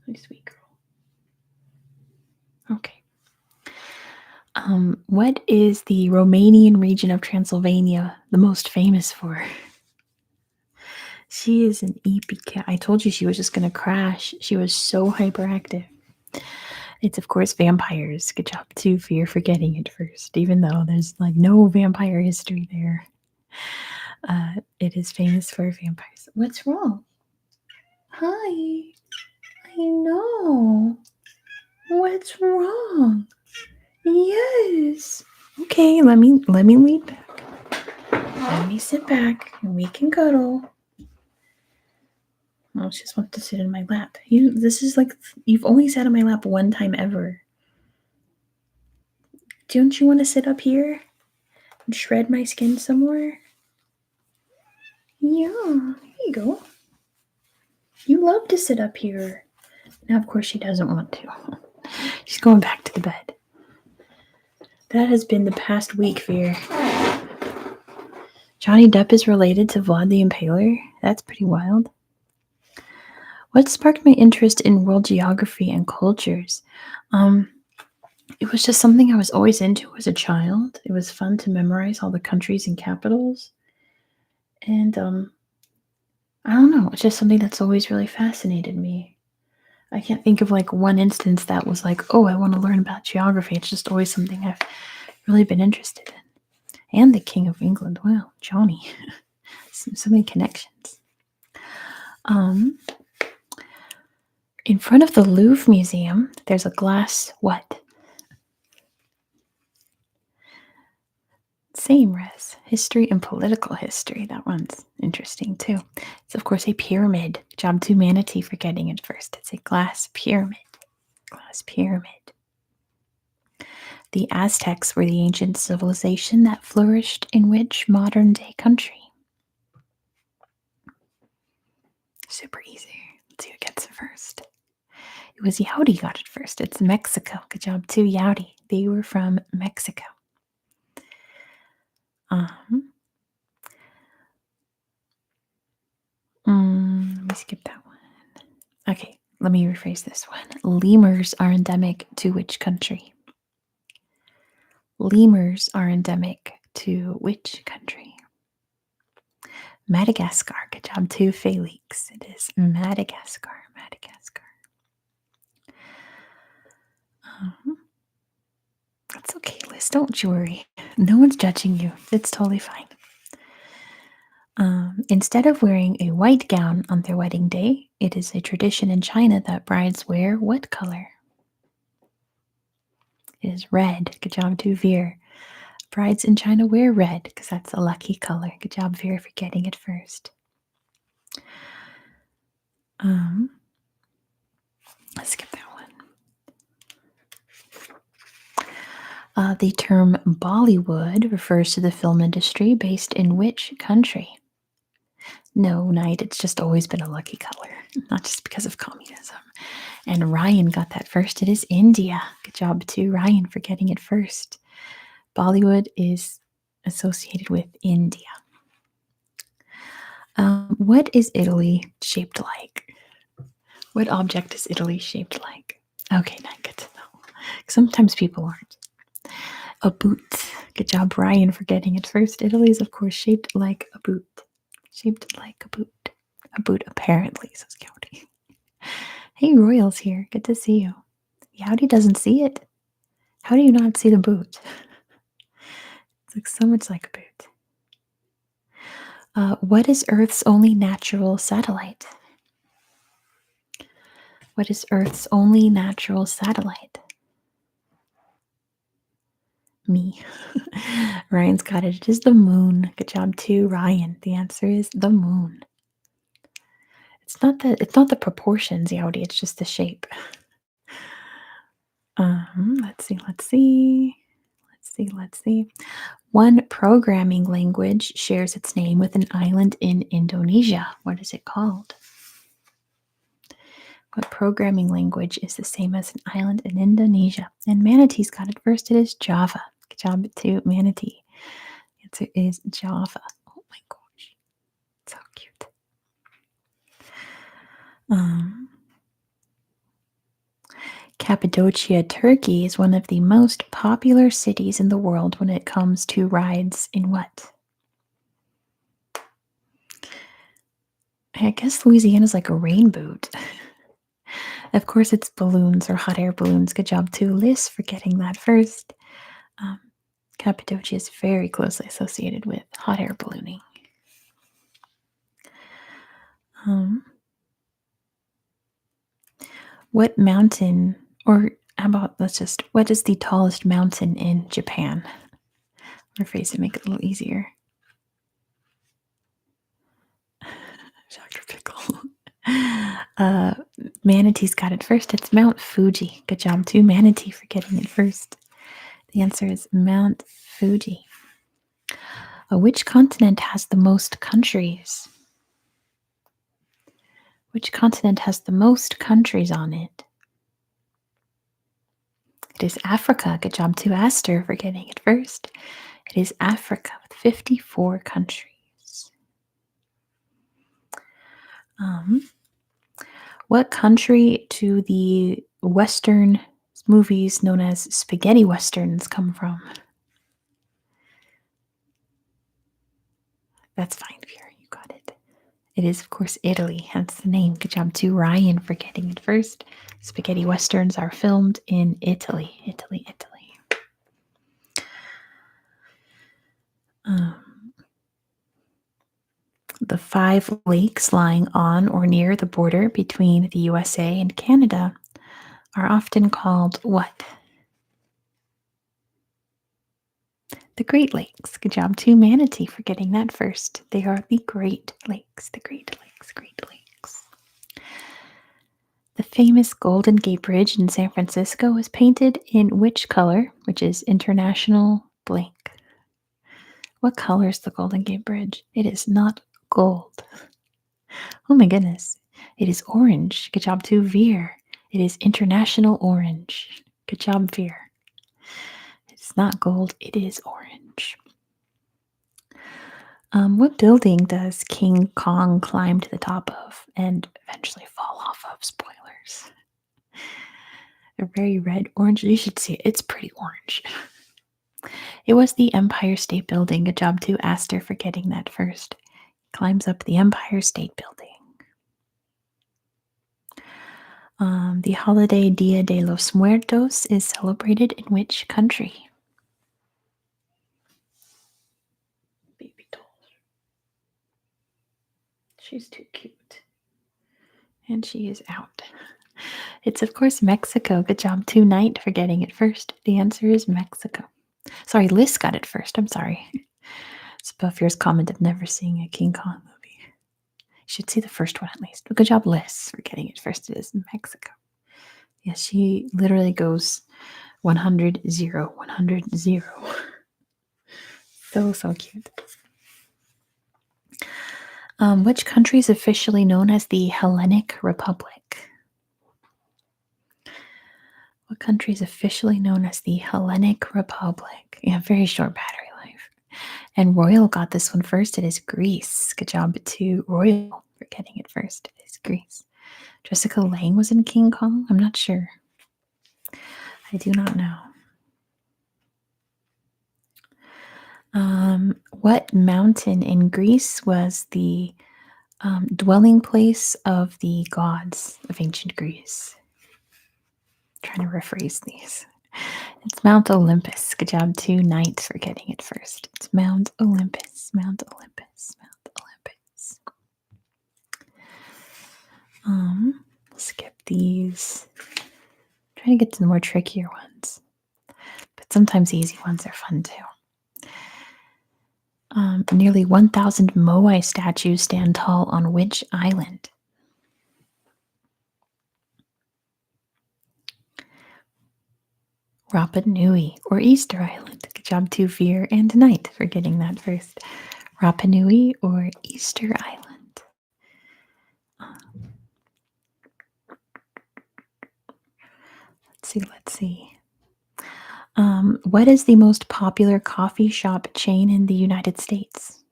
My sweet girl. Okay. What is the Romanian region of Transylvania the most famous for? She is an EP cat. I told you she was just going to crash. She was so hyperactive. It's, of course, vampires. Good job, too, for forgetting it first, even though there's like no vampire history there. It is famous for vampires. What's wrong? Hi. I know. What's wrong? Yes. Okay, let me lean back. Let me sit back and we can cuddle. Oh, she just wants to sit in my lap. This is like you've only sat on my lap one time ever. Don't you want to sit up here and shred my skin some more? Yeah, there you go. You love to sit up here. Now, of course, she doesn't want to. She's going back to the bed. That has been the past week, Veer. Johnny Depp is related to Vlad the Impaler? That's pretty wild. What sparked my interest in world geography and cultures? It was just something I was always into as a child. It was fun to memorize all the countries and capitals. And I don't know, it's just something that's always really fascinated me. I can't think of like one instance that was like, oh, I want to learn about geography. It's just always something I've really been interested in. And the King of England. Wow, Johnny. So many connections. In front of the Louvre Museum, there's a glass what? Same res. History and political history. That one's interesting too. It's of course a pyramid. Job to Manatee for getting it first. It's a glass pyramid. Glass pyramid. The Aztecs were the ancient civilization that flourished in which modern day country? Super easy. Let's see who gets it first. It was Yowdy got it first. It's Mexico. Good job too, Yowdy. They were from Mexico. Let me skip that one. Okay, let me rephrase this one. Lemurs are endemic to which country? Lemurs are endemic to which country? Madagascar. Good job too, Felix. It is Madagascar. Madagascar. That's okay, Liz. Don't you worry. No one's judging you. It's totally fine. Instead of wearing a white gown on their wedding day, it is a tradition in China that brides wear what color? It is red. Good job too, Veer. Brides in China wear red because that's a lucky color. Good job, Veer, for getting it first. Let's skip that one. The term Bollywood refers to the film industry based in which country? No, Knight, it's just always been a lucky color, not just because of communism. And Ryan got that first. It is India. Good job too, Ryan, for getting it first. Bollywood is associated with India. What is Italy shaped like? What object is Italy shaped like? Okay, not good to know. Sometimes people aren't. A boot. Good job, Brian, for getting it first. Italy is, of course, shaped like a boot. Shaped like a boot. A boot, apparently, says Yowdy. Hey, Royal's here. Good to see you. Yowdy doesn't see it. How do you not see the boot? It looks so much like a boot. What is Earth's only natural satellite? What is Earth's only natural satellite? Me. Ryan's got it. It is the moon. Good job too, Ryan. The answer is the moon. It's not the proportions, Yowdy, it's just the shape. Let's see. Let's see. One programming language shares its name with an island in Indonesia. What is it called? What programming language is the same as an island in Indonesia? And Manatee's got it first. It is Java. Good job to Manatee. The answer is Java. Oh my gosh. So cute. Cappadocia, Turkey is one of the most popular cities in the world when it comes to rides in what? I guess Louisiana's like a rain boot. Of course, it's balloons or hot air balloons. Good job to Liz for getting that first. Um, Cappadocia is very closely associated with hot air ballooning. What mountain, or how about what is the tallest mountain in Japan? Rephrase to make it a little easier. Dr. Pickle. Manatee's got it first. It's Mount Fuji. Good job to Manatee for getting it first. The answer is Mount Fuji. Which continent has the most countries? Which continent has the most countries on it? It is Africa. Good job to Aster for getting it first. It is Africa with 54 countries. What country do the Western movies known as spaghetti westerns come from? That's fine, Vera. You got it. It is, of course, Italy. Hence the name. Good job to Ryan for getting it first. Spaghetti westerns are filmed in Italy. Italy. The 5 lakes lying on or near the border between the USA and Canada are often called what? The Great Lakes. Good job to Manatee for getting that first. They are the Great Lakes. The Great Lakes. Great Lakes. The famous Golden Gate Bridge in San Francisco was painted in which color, which is international blank? What color is the Golden Gate Bridge? It is not gold. Oh my goodness. It is orange. Good job to Veer. It is international orange. Good job, Veer. It's not gold, it is orange. What building does King Kong climb to the top of and eventually fall off of? Spoilers. A very red orange. You should see it. It's pretty orange. It was the Empire State Building. Good job to Aster for getting that first. Climbs up the Empire State Building. The holiday Dia de los Muertos is celebrated in which country? Baby doll. She's too cute. And she is out. It's, of course, Mexico. Good job to Knight for getting it first. The answer is Mexico. Sorry, Liz got it first. I'm sorry. Spellfear's comment of never seeing a King Kong movie. You should see the first one at least. But good job, Liz, for getting it first. It is Mexico. Yes, she literally goes 100, 0, 100, 0. So cute. Which country is officially known as the Hellenic Republic? What country is officially known as the Hellenic Republic? Yeah, very short battery life. And Royal got this one first. It is Greece. Good job to Royal for getting it first. It is Greece. Jessica Lange was in King Kong? I'm not sure. I do not know. What mountain in Greece was the dwelling place of the gods of ancient Greece? I'm trying to rephrase these. It's Mount Olympus. Good job to Knight for getting it first. It's Mount Olympus. Mount Olympus. Mount Olympus. Skip these. Try to get to the more trickier ones. But sometimes the easy ones are fun too. Nearly 1,000 Moai statues stand tall on which island? Rapa Nui or Easter Island. Good job to Veer and Night for getting that first. Rapa Nui or Easter Island. Let's see. What is the most popular coffee shop chain in the United States?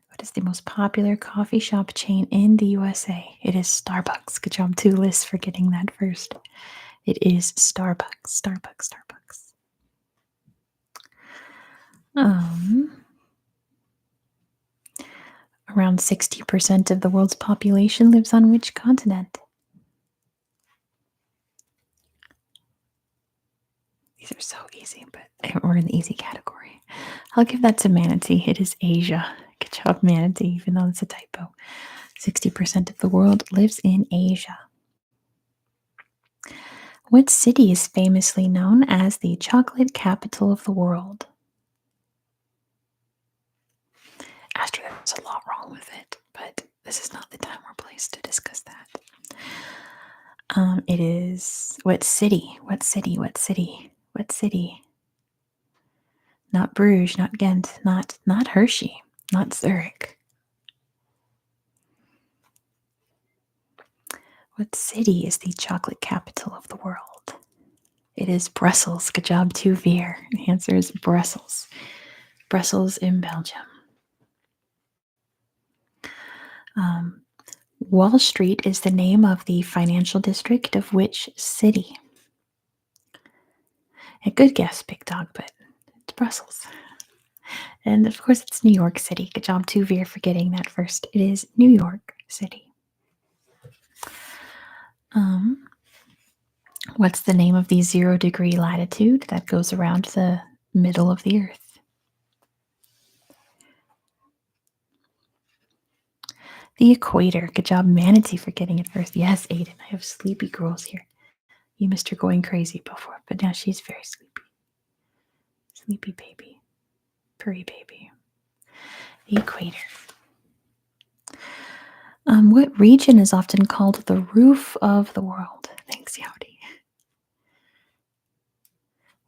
What is the most popular coffee shop chain in the USA? It is Starbucks. Good job to Liz for getting that first. It is Starbucks. Starbucks. Starbucks. Around 60% of the world's population lives on which continent? These are so easy, but we're in the easy category. I'll give that to Manatee. It is Asia. Good job, Manatee, even though it's a typo. 60% of the world lives in Asia. What city is famously known as the chocolate capital of the world? Astro, there's a lot wrong with it, but this is not the time or place to discuss that. It is what city? What city? What city? What city? Not Bruges, not Ghent, not Hershey, not Zurich. What city is the chocolate capital of the world? It is Brussels. Good job to Veer. The answer is Brussels. Brussels in Belgium. Wall Street is the name of the financial district of which city? A good guess, Big Dog, but it's Brussels. And of course, it's New York City. Good job to Veer for getting that first. It is New York City. What's the name of the 0-degree latitude that goes around the middle of the Earth? The equator. Good job, Manatee, for getting it first. Yes, Aiden. I have sleepy girls here. You missed her going crazy before, but now she's very sleepy. Sleepy baby. Purry baby. The equator. What region is often called the roof of the world? Thanks, Yowdy.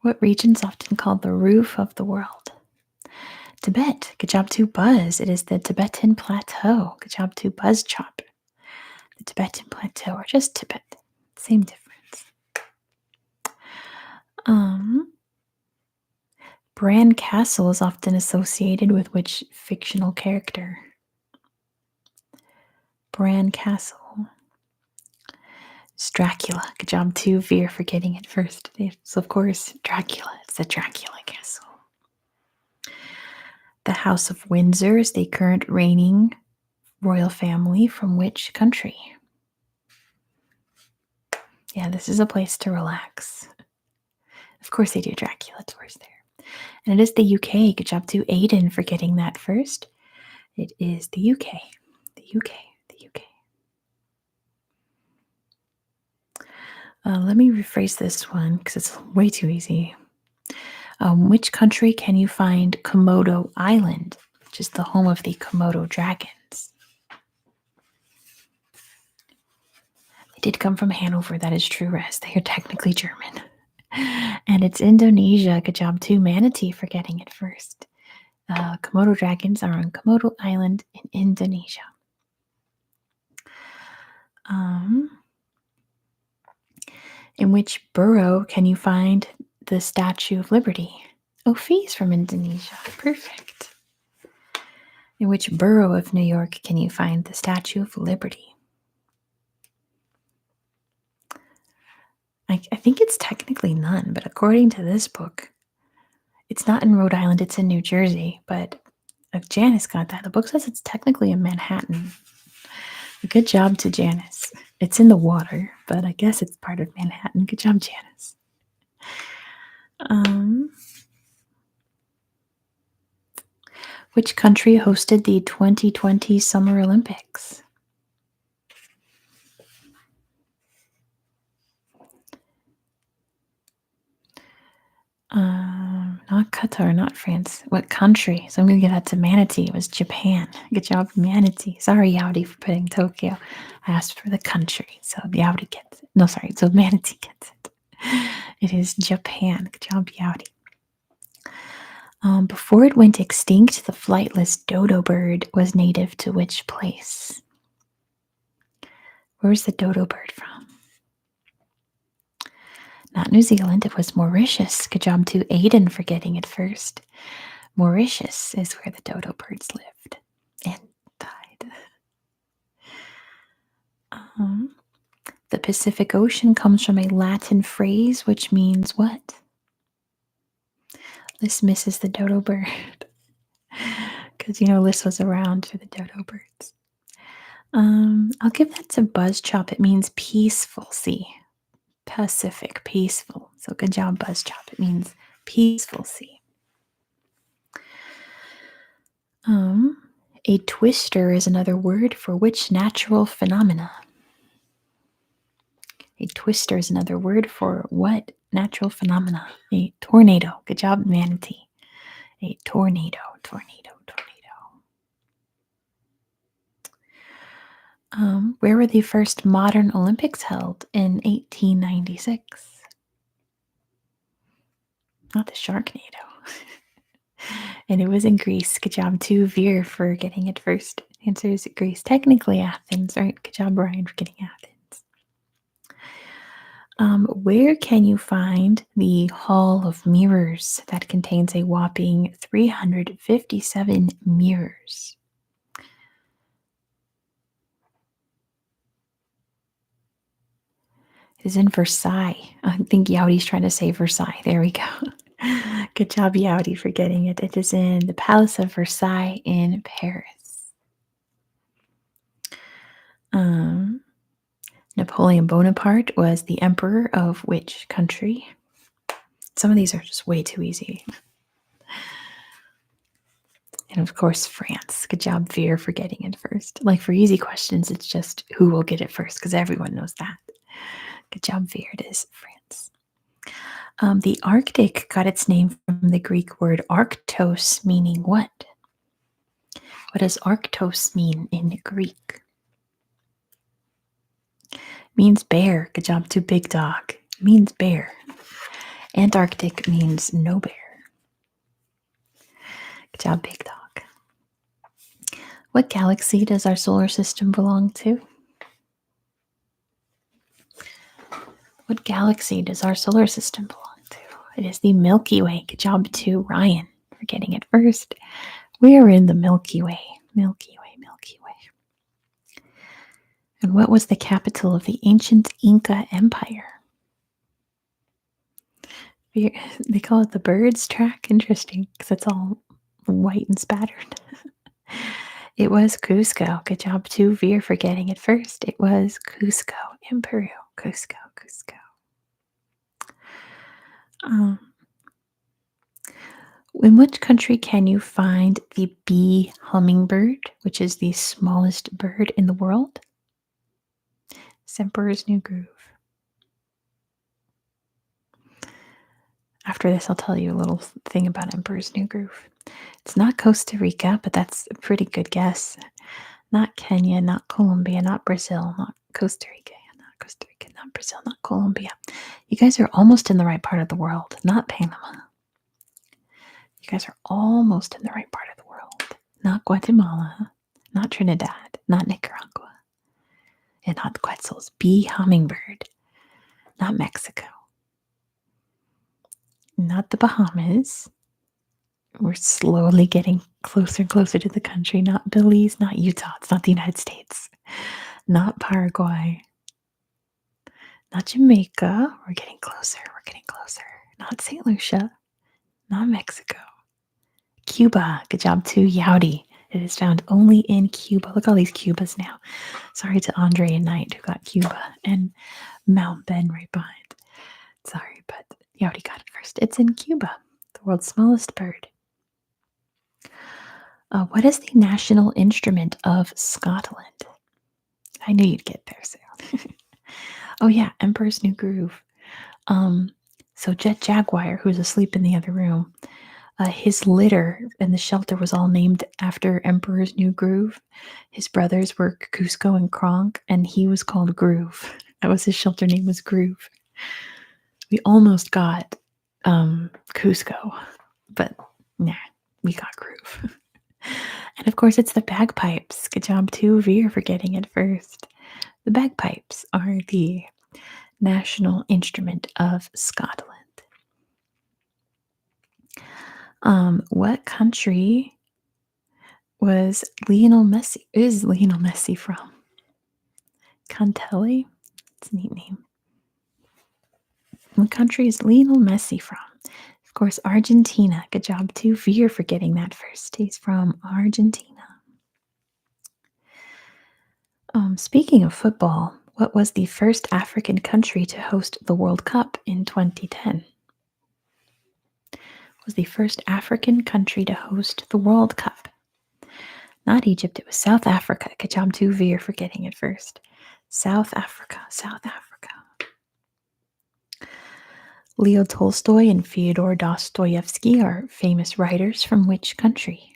What region is often called the roof of the world? Tibet. Good job to Buzz. It is the Tibetan Plateau. Good job to Buzz Chop. The Tibetan Plateau, or just Tibet. Same difference. Bran Castle is often associated with which fictional character? Bran Castle. It's Dracula. Good job to Veer for getting it first. It's, of course, Dracula. It's the Dracula Castle. The House of Windsor is the current reigning royal family from which country? Yeah, this is a place to relax. Of course they do Dracula tours there. And it is the UK. Good job to Hayden for getting that first. It is the UK. The UK. The UK. Let me rephrase this one because it's way too easy. Which country can you find Komodo Island, which is the home of the Komodo dragons? They did come from Hanover. That is true, Rez. They are technically German. And it's Indonesia. Good job to Manatee for getting it first. Komodo dragons are on Komodo Island in Indonesia. In which borough can you find the Statue of Liberty? Oh, Fee's from Indonesia. Perfect. In which borough of New York can you find the Statue of Liberty? I think it's technically none, but according to this book, it's not in Rhode Island, it's in New Jersey, but Janice got that. The book says it's technically in Manhattan. Good job to Janice. It's in the water, but I guess it's part of Manhattan. Good job, Janice. Which country hosted the 2020 Summer Olympics? Not Qatar, not France. What country? So I'm going to give that to Manatee. It was Japan. Good job, Manatee. Sorry, Yowdy, for putting Tokyo. I asked for the country, so Yowdy gets it. No, sorry, so Manatee gets it. It is Japan. Good job, Yowdy. Before it went extinct, the flightless dodo bird was native to which place? Where's the dodo bird from? Not New Zealand, it was Mauritius. Good job to Hayden for getting it first. Mauritius is where the dodo birds lived and died. The Pacific Ocean comes from a Latin phrase which means what? Liz misses the dodo bird. Because, Liz was around for the dodo birds. I'll give that to Buzz Chop. It means peaceful sea. Pacific, peaceful. So good job, Buzz Chop. It means peaceful sea. A twister is another word for which natural phenomena? A twister is another word for what natural phenomena? A tornado. Good job, Manatee. A tornado. Where were the first modern Olympics held in 1896? Not the Sharknado. And it was in Greece. Good job to Veer for getting it first. Answer is Greece. Technically Athens, right? Good job, Brian, for getting Athens. Where can you find the Hall of Mirrors that contains a whopping 357 mirrors? It is in Versailles. I think Yowdy's trying to say Versailles. There we go. Good job, Yowdy, for getting it. It is in the Palace of Versailles in Paris. Napoleon Bonaparte was the emperor of which country? Some of these are just way too easy. And of course, France. Good job, Veer, for getting it first. Like for easy questions, it's just who will get it first because everyone knows that. Good job, Veer. It is France. The Arctic got its name from the Greek word arctos, meaning what? What does arctos mean in Greek? Means bear. Good job to Big Dog. Means bear. Antarctic means no bear. Good job, Big Dog. What galaxy does our solar system belong to? What galaxy does our solar system belong to? It is the Milky Way. Good job to Ryan for getting it first. We are in the Milky Way. Milky Way. And what was the capital of the ancient Inca Empire? They call it the Bird's Track. Interesting, because it's all white and spattered. It was Cusco. Good job to Veer for getting it first. It was Cusco in Peru. Cusco. In which country can you find the bee hummingbird, which is the smallest bird in the world? Emperor's New Groove. After this, I'll tell you a little thing about Emperor's New Groove. It's not Costa Rica, but that's a pretty good guess. Not Kenya, not Colombia, not Brazil, not Costa Rica, not Brazil, not Colombia. You guys are almost in the right part of the world, not Panama. You guys are almost in the right part of the world. Not Guatemala, not Trinidad, not Nicaragua, and not Quetzal's bee hummingbird, not Mexico, not the Bahamas. We're slowly getting closer and closer to the country. Not Belize, not Utah. It's not the United States. Not Paraguay. Not Jamaica. We're getting closer. Not St. Lucia. Not Mexico. Cuba. Good job to Yowdy. It is found only in Cuba. Look at all these Cubas now. Sorry to Andre and Knight who got Cuba and Mount Ben right behind. Sorry, but Yowdy got it first. It's in Cuba, the world's smallest bird. What is the national instrument of Scotland? I knew you'd get there soon. Oh yeah, Emperor's New Groove. So Jet Jaguar, who's asleep in the other room, his litter and the shelter was all named after Emperor's New Groove. His brothers were Cusco and Kronk, and he was called Groove. That was his shelter name, was Groove. We almost got Cusco, but nah, we got groove. And of course, it's the bagpipes. Good job, too, Veer, for getting it first. The bagpipes are the national instrument of Scotland. What country is Lionel Messi from? Cantelli? It's a neat name. What country is Lionel Messi from? Of course, Argentina. Good job, too, Veer, for getting that first. He's from Argentina. Speaking of football, what was the first African country to host the World Cup in 2010? Was the first African country to host the World Cup? Not Egypt, it was South Africa. Good job, too, Veer, for getting it first. South Africa, South Africa. Leo Tolstoy and Fyodor Dostoevsky are famous writers from which country?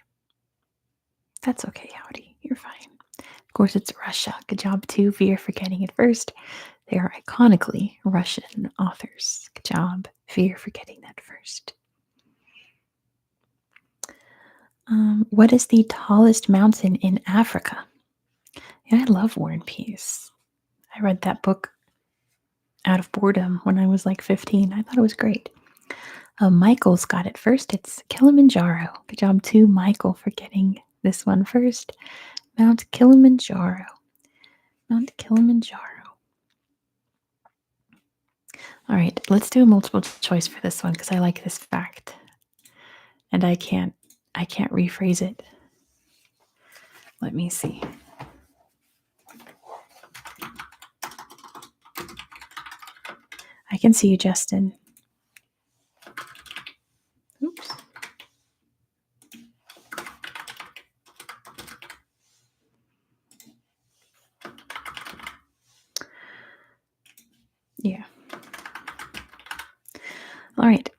That's okay, Howdy. You're fine. Of course, it's Russia. Good job, too, Veer, for getting it first. They are iconically Russian authors. Good job, Veer, for getting that first. What is the tallest mountain in Africa? Yeah, I love War and Peace. I read that book out of boredom when I was like 15. I thought it was great. Michael's got it first. It's Kilimanjaro. Good job, too, Michael, for getting this one first. Mount Kilimanjaro. Mount Kilimanjaro. All right, let's do a multiple choice for this one because I like this fact. And I can't rephrase it. Let me see. I can see you, Justin. Oops. Yeah. All right.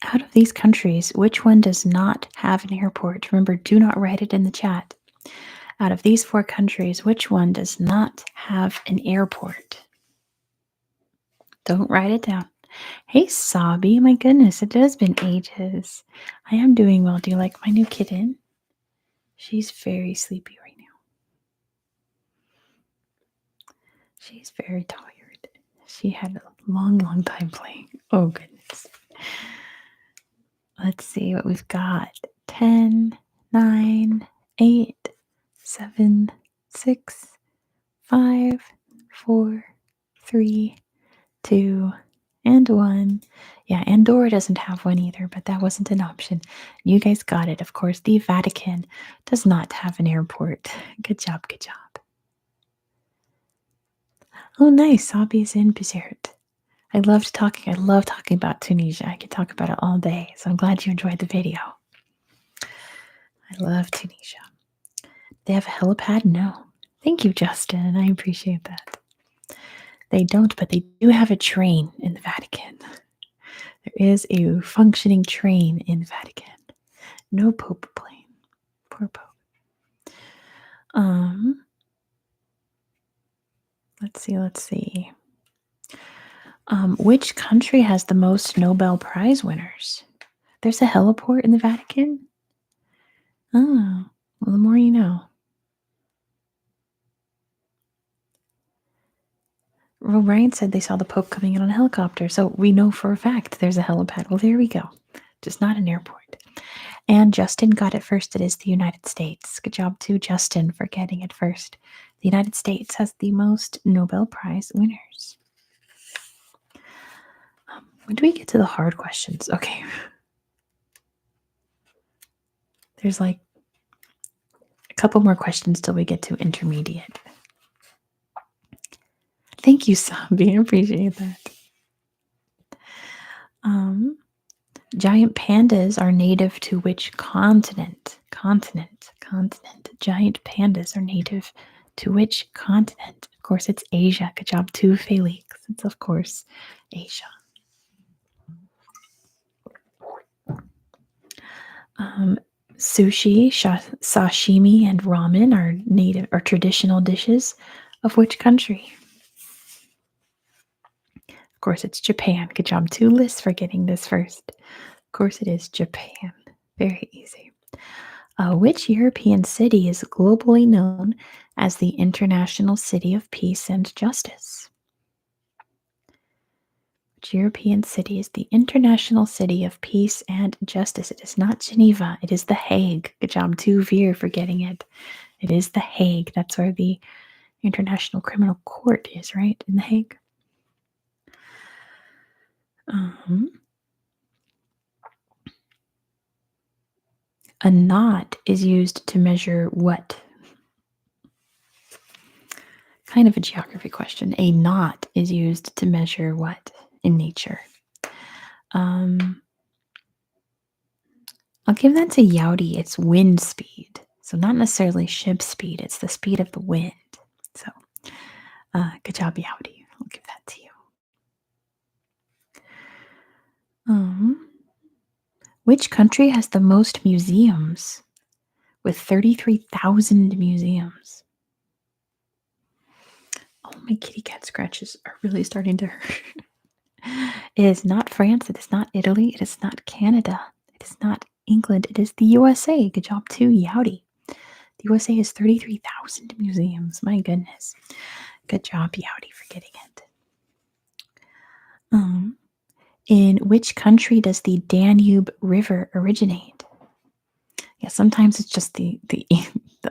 Out of these countries, which one does not have an airport? Remember, do not write it in the chat. Out of these 4 countries, which one does not have an airport? Don't write it down. Hey, Sabi. My goodness, it has been ages. I am doing well. Do you like my new kitten? She's very sleepy right now. She's very tired. She had a long, long time playing. Oh, goodness. Let's see what we've got. 10, 9, 8, 7, 6, 5, 4, 3, 2, and 1. Yeah, Andorra doesn't have one either, but that wasn't an option. You guys got it. Of course, the Vatican does not have an airport. Good job, good job. Oh, nice. Sabi's in Bizerte. I love talking about Tunisia. I could talk about it all day, so I'm glad you enjoyed the video. I love Tunisia. They have a helipad? No. Thank you, Justin. I appreciate that. They don't, but they do have a train in the Vatican. There is a functioning train in the Vatican. No Pope plane. Poor Pope. Let's see. Which country has the most Nobel Prize winners? There's a heliport in the Vatican? Oh, well, the more you know. Well, Ryan said they saw the Pope coming in on a helicopter, so we know for a fact there's a helipad. Well, there we go. Just not an airport. And Justin got it first. It is the United States. Good job to Justin for getting it first. The United States has the most Nobel Prize winners. When do we get to the hard questions? Okay. There's like a couple more questions till we get to intermediate. Thank you, Sabi. I appreciate that. Giant pandas are native to which continent? Continent. Giant pandas are native to which continent? Of course, it's Asia. Good job, too, Felix. It's, of course, Asia. Sushi, sashimi, and ramen are traditional dishes of which country? Of course, it's Japan. Good job. Two lists for getting this first. Of course, it is Japan. Very easy. Which European city is globally known as the International City of Peace and Justice? Which European city is the International City of Peace and Justice? It is not Geneva. It is The Hague. Good job, to Veer, for getting it. It is The Hague. That's where the International Criminal Court is, right? In The Hague. Um, a knot is used to measure what? Kind of a geography question. A knot is used to measure what in nature? Um, I'll give that to Yachty. It's wind speed. So not necessarily ship speed. It's the speed of the wind. So good job, Yachty. I'll give that to you. Which country has the most museums? With 33,000 museums. Oh, my kitty cat scratches are really starting to hurt. It is not France. It is not Italy. It is not Canada. It is not England. It is the USA. Good job, too, Yachty. The USA has 33,000 museums. My goodness. Good job, Yachty, for getting it. In which country does the Danube River originate? Yeah, sometimes it's just the the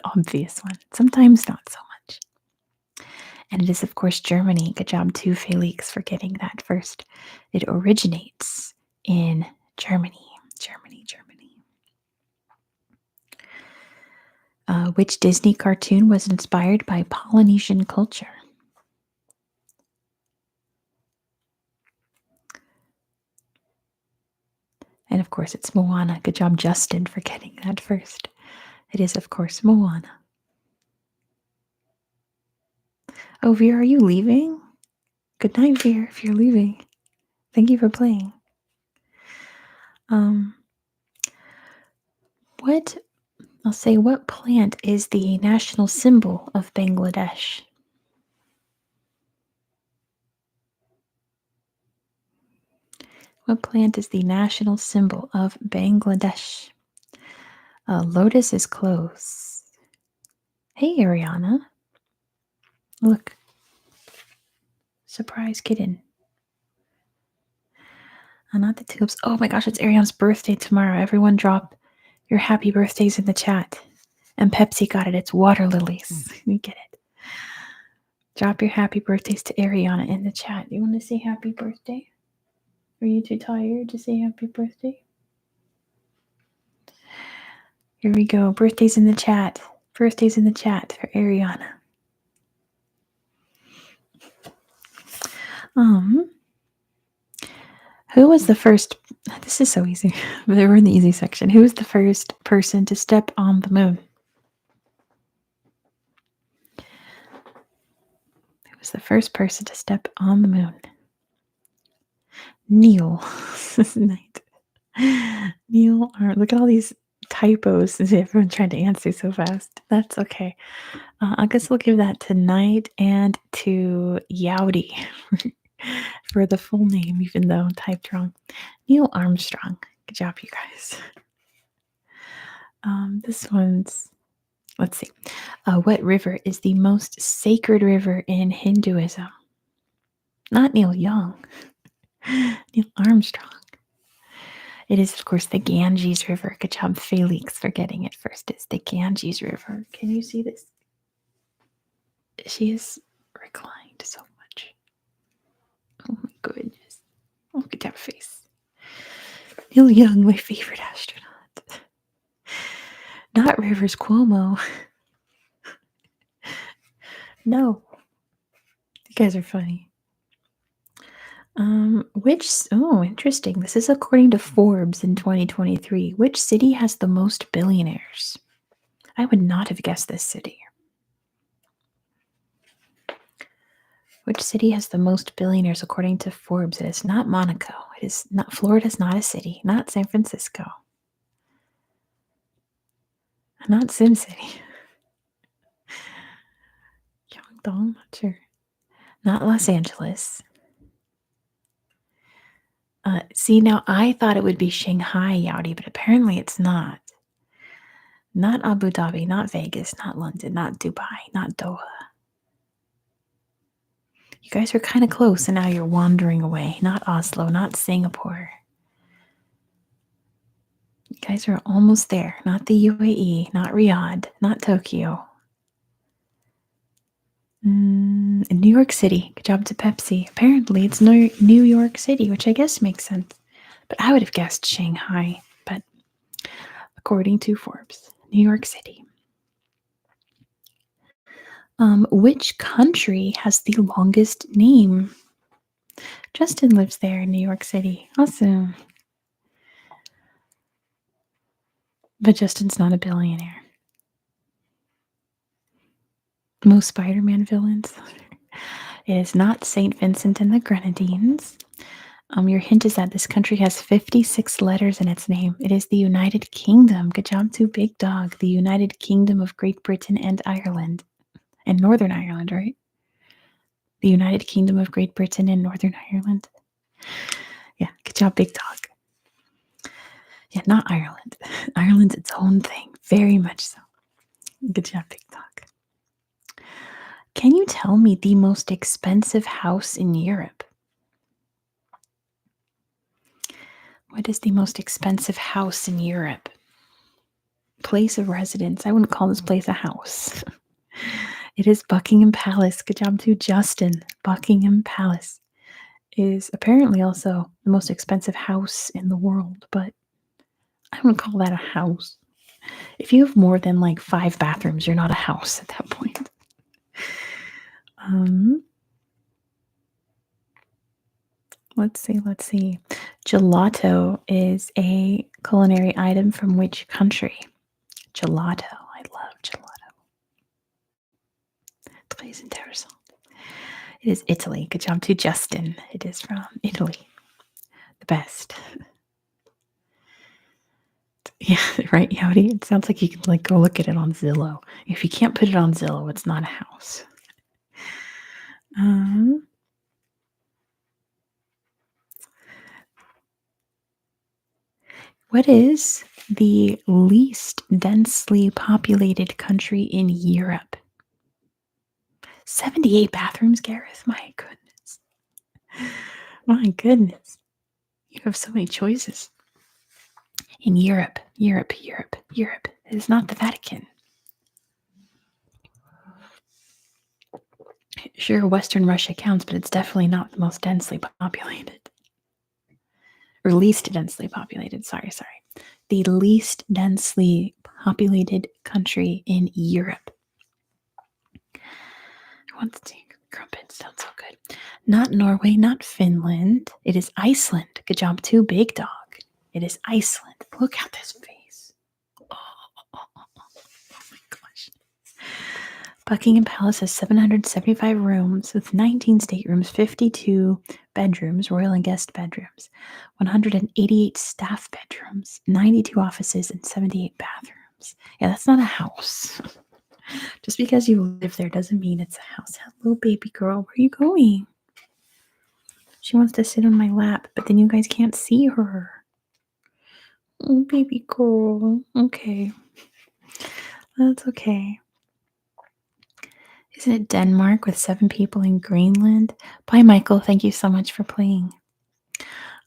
obvious one. Sometimes not so much. And it is, of course, Germany. Good job, too, Felix, for getting that first. It originates in Germany. Germany. Which Disney cartoon was inspired by Polynesian culture? And of course, it's Moana. Good job, Justin, for getting that first. It is, of course, Moana. Oh, Veer, are you leaving? Good night, Veer, if you're leaving. Thank you for playing. What plant is the national symbol of Bangladesh? What plant is the national symbol of Bangladesh? Lotus is close. Hey, Ariana. Look. Surprise kitten. Not the tulips. Oh my gosh, it's Ariana's birthday tomorrow. Everyone drop your happy birthdays in the chat. And Pepsi got it. It's water lilies. We get it. Drop your happy birthdays to Ariana in the chat. You want to say happy birthday? Are you too tired to say happy birthday? Here we go. Birthdays in the chat. Birthdays in the chat for Ariana. Who was the first? This is so easy. We're in the easy section. Who was the first person to step on the moon? Who was the first person to step on the moon? Neil. Neil. Look at all these typos. Everyone trying to answer so fast. That's okay. I guess we'll give that to Knight and to Yowdy for the full name, even though typed wrong. Neil Armstrong. Good job, you guys. This one's, let's see. What river is the most sacred river in Hinduism? Not Neil Young. Neil Armstrong. It is, of course, the Ganges River. Good job, Felix, for getting it first. It's the Ganges River. Can you see this? She is reclined so much. Oh my goodness. Look at that face. Neil Young, my favorite astronaut. Not Rivers Cuomo. No. You guys are funny. Interesting. This is according to Forbes in 2023. Which city has the most billionaires? I would not have guessed this city. Which city has the most billionaires according to Forbes? It is not Monaco. It is not Florida. Is not a city. Not San Francisco. Not Sim City. Guangdong. Not sure. Not Los Angeles. See, now I thought it would be Shanghai, Yachty, but apparently it's not. Not Abu Dhabi, not Vegas, not London, not Dubai, not Doha. You guys are kind of close, and now you're wandering away. Not Oslo, not Singapore. You guys are almost there. Not the UAE, not Riyadh, not Tokyo. New York City. Good job to Pepsi. Apparently, it's New York City, which I guess makes sense. But I would have guessed Shanghai. But according to Forbes, New York City. Which country has the longest name? Justin lives there in New York City. Awesome. But Justin's not a billionaire. Most Spider-Man villains. It is not St. Vincent and the Grenadines. Your hint is that this country has 56 letters in its name. It is the United Kingdom. Good job to Big Dog. The United Kingdom of Great Britain and Ireland. And Northern Ireland, right? The United Kingdom of Great Britain and Northern Ireland. Yeah, good job, Big Dog. Yeah, not Ireland. Ireland's its own thing. Very much so. Good job, Big Dog. Can you tell me the most expensive house in Europe? What is the most expensive house in Europe? Place of residence. I wouldn't call this place a house. It is Buckingham Palace. Good job to Justin. Buckingham Palace is apparently also the most expensive house in the world, but I wouldn't call that a house. If you have more than like 5 bathrooms, you're not a house at that point. Let's see. Gelato is a culinary item from which country? Gelato. I love gelato. Très intéressant. It is Italy. Good job to Justin. It is from Italy. The best. Yeah, right, Yodi? It sounds like you can like go look at it on Zillow. If you can't put it on Zillow, it's not a house. What is the least densely populated country in Europe? 78 bathrooms, Gareth? My goodness. My goodness. You have so many choices. In Europe. It is not the Vatican. Sure, Western Russia counts, but it's definitely not the most densely populated. Or least densely populated. Sorry. The least densely populated country in Europe. I want to take crumpets. Sounds so good. Not Norway, not Finland. It is Iceland. Good job, too, Big Dog. It is Iceland. Look at this face. Oh my gosh. Buckingham Palace has 775 rooms with 19 staterooms, 52 bedrooms, royal and guest bedrooms, 188 staff bedrooms, 92 offices, and 78 bathrooms. Yeah, that's not a house. Just because you live there doesn't mean it's a house. Hello, baby girl. Where are you going? She wants to sit on my lap, but then you guys can't see her. Oh, baby girl. Okay. That's okay. Isn't it Denmark with 7 people in Greenland? Bye, Michael. Thank you so much for playing.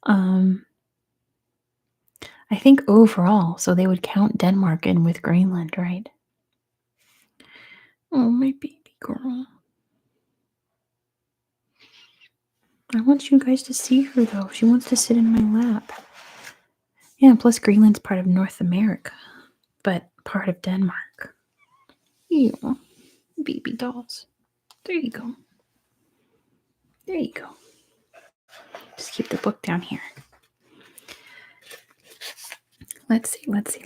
I think overall, so they would count Denmark in with Greenland, right? Oh, my baby girl. I want you guys to see her, though. She wants to sit in my lap. Yeah, plus Greenland's part of North America, but part of Denmark. Ew, baby dolls. There you go. Just keep the book down here. Let's see. What's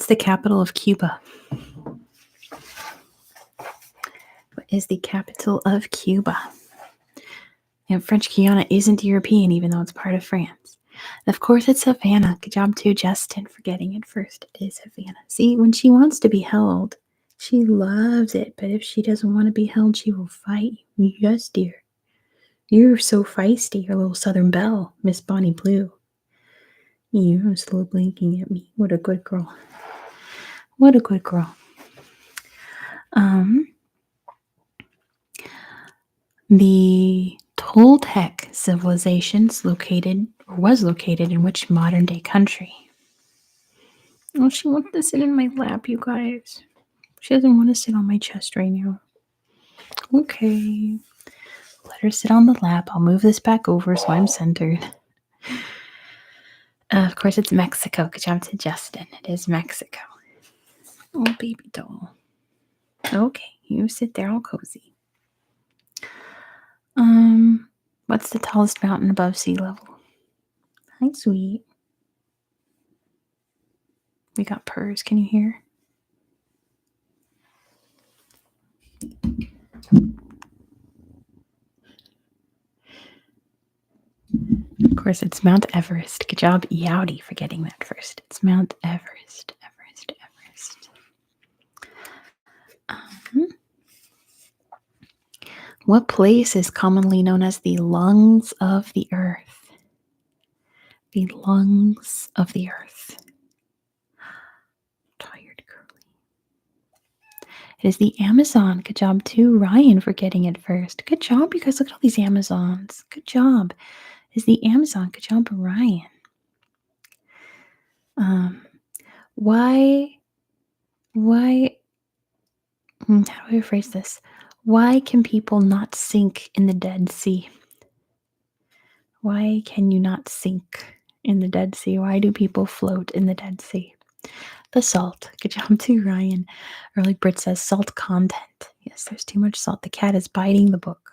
the capital of Cuba? What is the capital of Cuba? And French Guiana isn't European, even though it's part of France. And of course, it's Havana. Good job, too, Justin, for getting it first. It is Havana. See, when she wants to be held, she loves it. But if she doesn't want to be held, she will fight you. Yes, dear. You're so feisty, your little Southern Belle, Miss Bonnie Blue. You're slow blinking at me. What a good girl. What a good girl. The Toltec civilization was located in which modern day country? Oh, she wants to sit in my lap, you guys. She doesn't want to sit on my chest right now. Okay. Let her sit on the lap. I'll move this back over so I'm centered. Of course, it's Mexico. Good job to Justin. It is Mexico. Oh, baby doll. Okay, you sit there all cozy. What's the tallest mountain above sea level? Hi, sweet. We got purrs. Can you hear? Of course, it's Mount Everest. Good job, Yowdy, for getting that first. It's Mount Everest. Everest. What place is commonly known as the lungs of the earth? The lungs of the earth. Tired curly. It is the Amazon. Good job to Ryan for getting it first. Good job, you guys. Look at all these Amazons. Good job. It is the Amazon. Good job, Ryan. Why how do I phrase this? Why can people not sink in the Dead Sea? Why can you not sink in the Dead Sea? Why do people float in the Dead Sea? The salt. Good job to Ryan. Early Brit says salt content. Yes, there's too much salt. The cat is biting the book.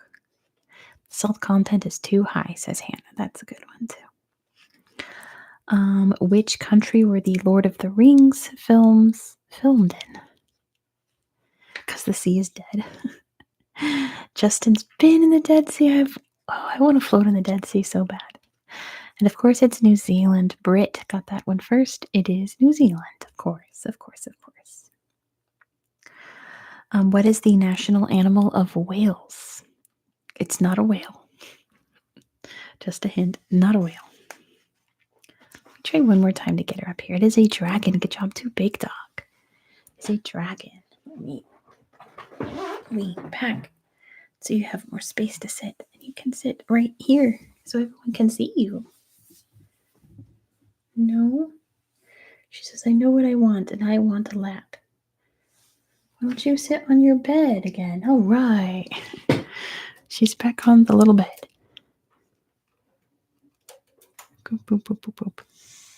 Salt content is too high, says Hannah. That's a good one, too. Which country were the Lord of the Rings films filmed in? Because the sea is dead. Justin's been in the Dead Sea. I want to float in the Dead Sea so bad. And of course, it's New Zealand. Brit got that one first. It is New Zealand, of course. What is the national animal of Wales? It's not a whale. Just a hint, not a whale. Try one more time to get her up here. It is a dragon. Good job to Big Dog. It's a dragon. Let me pack so you have more space to sit. And you can sit right here so everyone can see you. No? She says, I know what I want, and I want a lap. Why don't you sit on your bed again? All right. She's back on the little bed. Boop, boop, boop, boop, boop.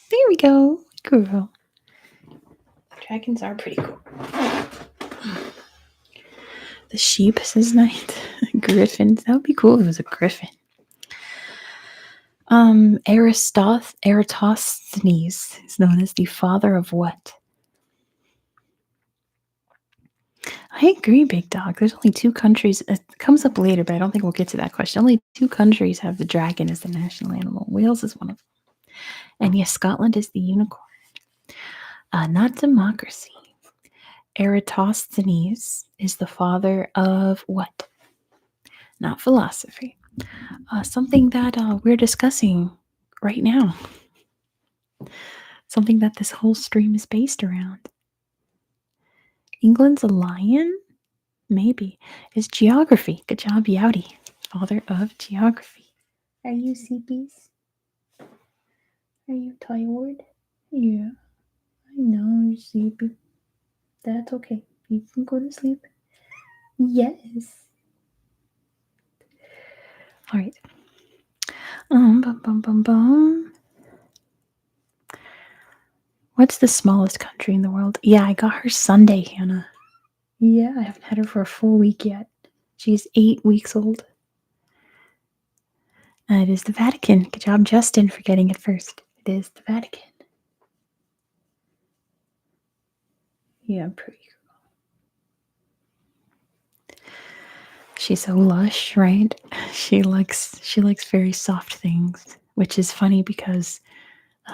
There we go. Girl. Dragons are pretty cool. The sheep, says Knight. Griffins. That would be cool if it was a griffin. Eratosthenes is known as the father of what? I agree, Big Dog. There's only 2 countries. It comes up later, but I don't think we'll get to that question. Only 2 countries have the dragon as the national animal. Wales is one of them. And yes, Scotland is the unicorn. Not democracy. Eratosthenes is the father of what? Not philosophy. Something that we're discussing right now. Something that this whole stream is based around. England's a lion? Maybe. Is geography. Good job, Yowdy. Father of geography. Are you sleepies? Are you tired? Yeah. I know you're sleepy. That's okay. You can go to sleep. Yes. All right. What's the smallest country in the world? Yeah, I got her Sunday, Hannah. Yeah, I haven't had her for a full week yet. She's 8 weeks old. It is the Vatican. Good job, Justin, for getting it first. It is the Vatican. Yeah, pretty cool. She's so lush, right? She likes very soft things, which is funny because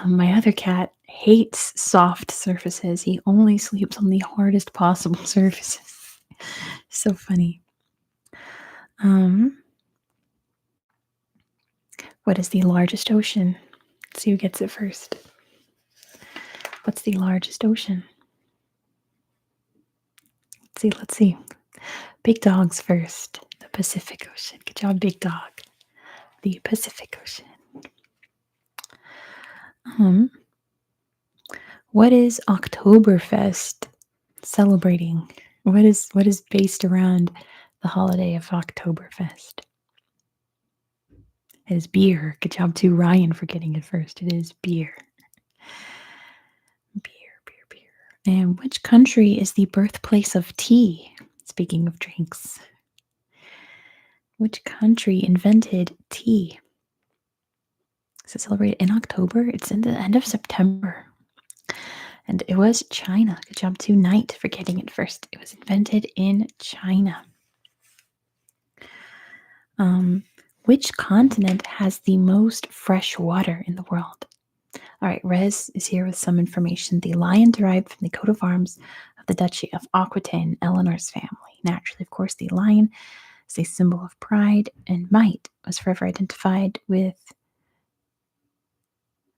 my other cat hates soft surfaces. He only sleeps on the hardest possible surfaces. So funny. What is the largest ocean? Let's see who gets it first. What's the largest ocean? Let's see. Big dogs first. The Pacific Ocean. Good job, big dog. The Pacific Ocean. Um, what is Oktoberfest celebrating? What is based around the holiday of Oktoberfest? It is beer. Good job to Ryan for getting it first. It is beer. Beer. And which country is the birthplace of tea? Speaking of drinks. Which country invented tea? Is it celebrated in October? It's in the end of September. And it was China. Good job to Knight for getting it first. It was invented in China. Which continent has the most fresh water in the world? All right, Rez is here with some information. The lion derived from the coat of arms of the Duchy of Aquitaine, Eleanor's family. Naturally, of course, the lion is a symbol of pride and might, was forever identified with.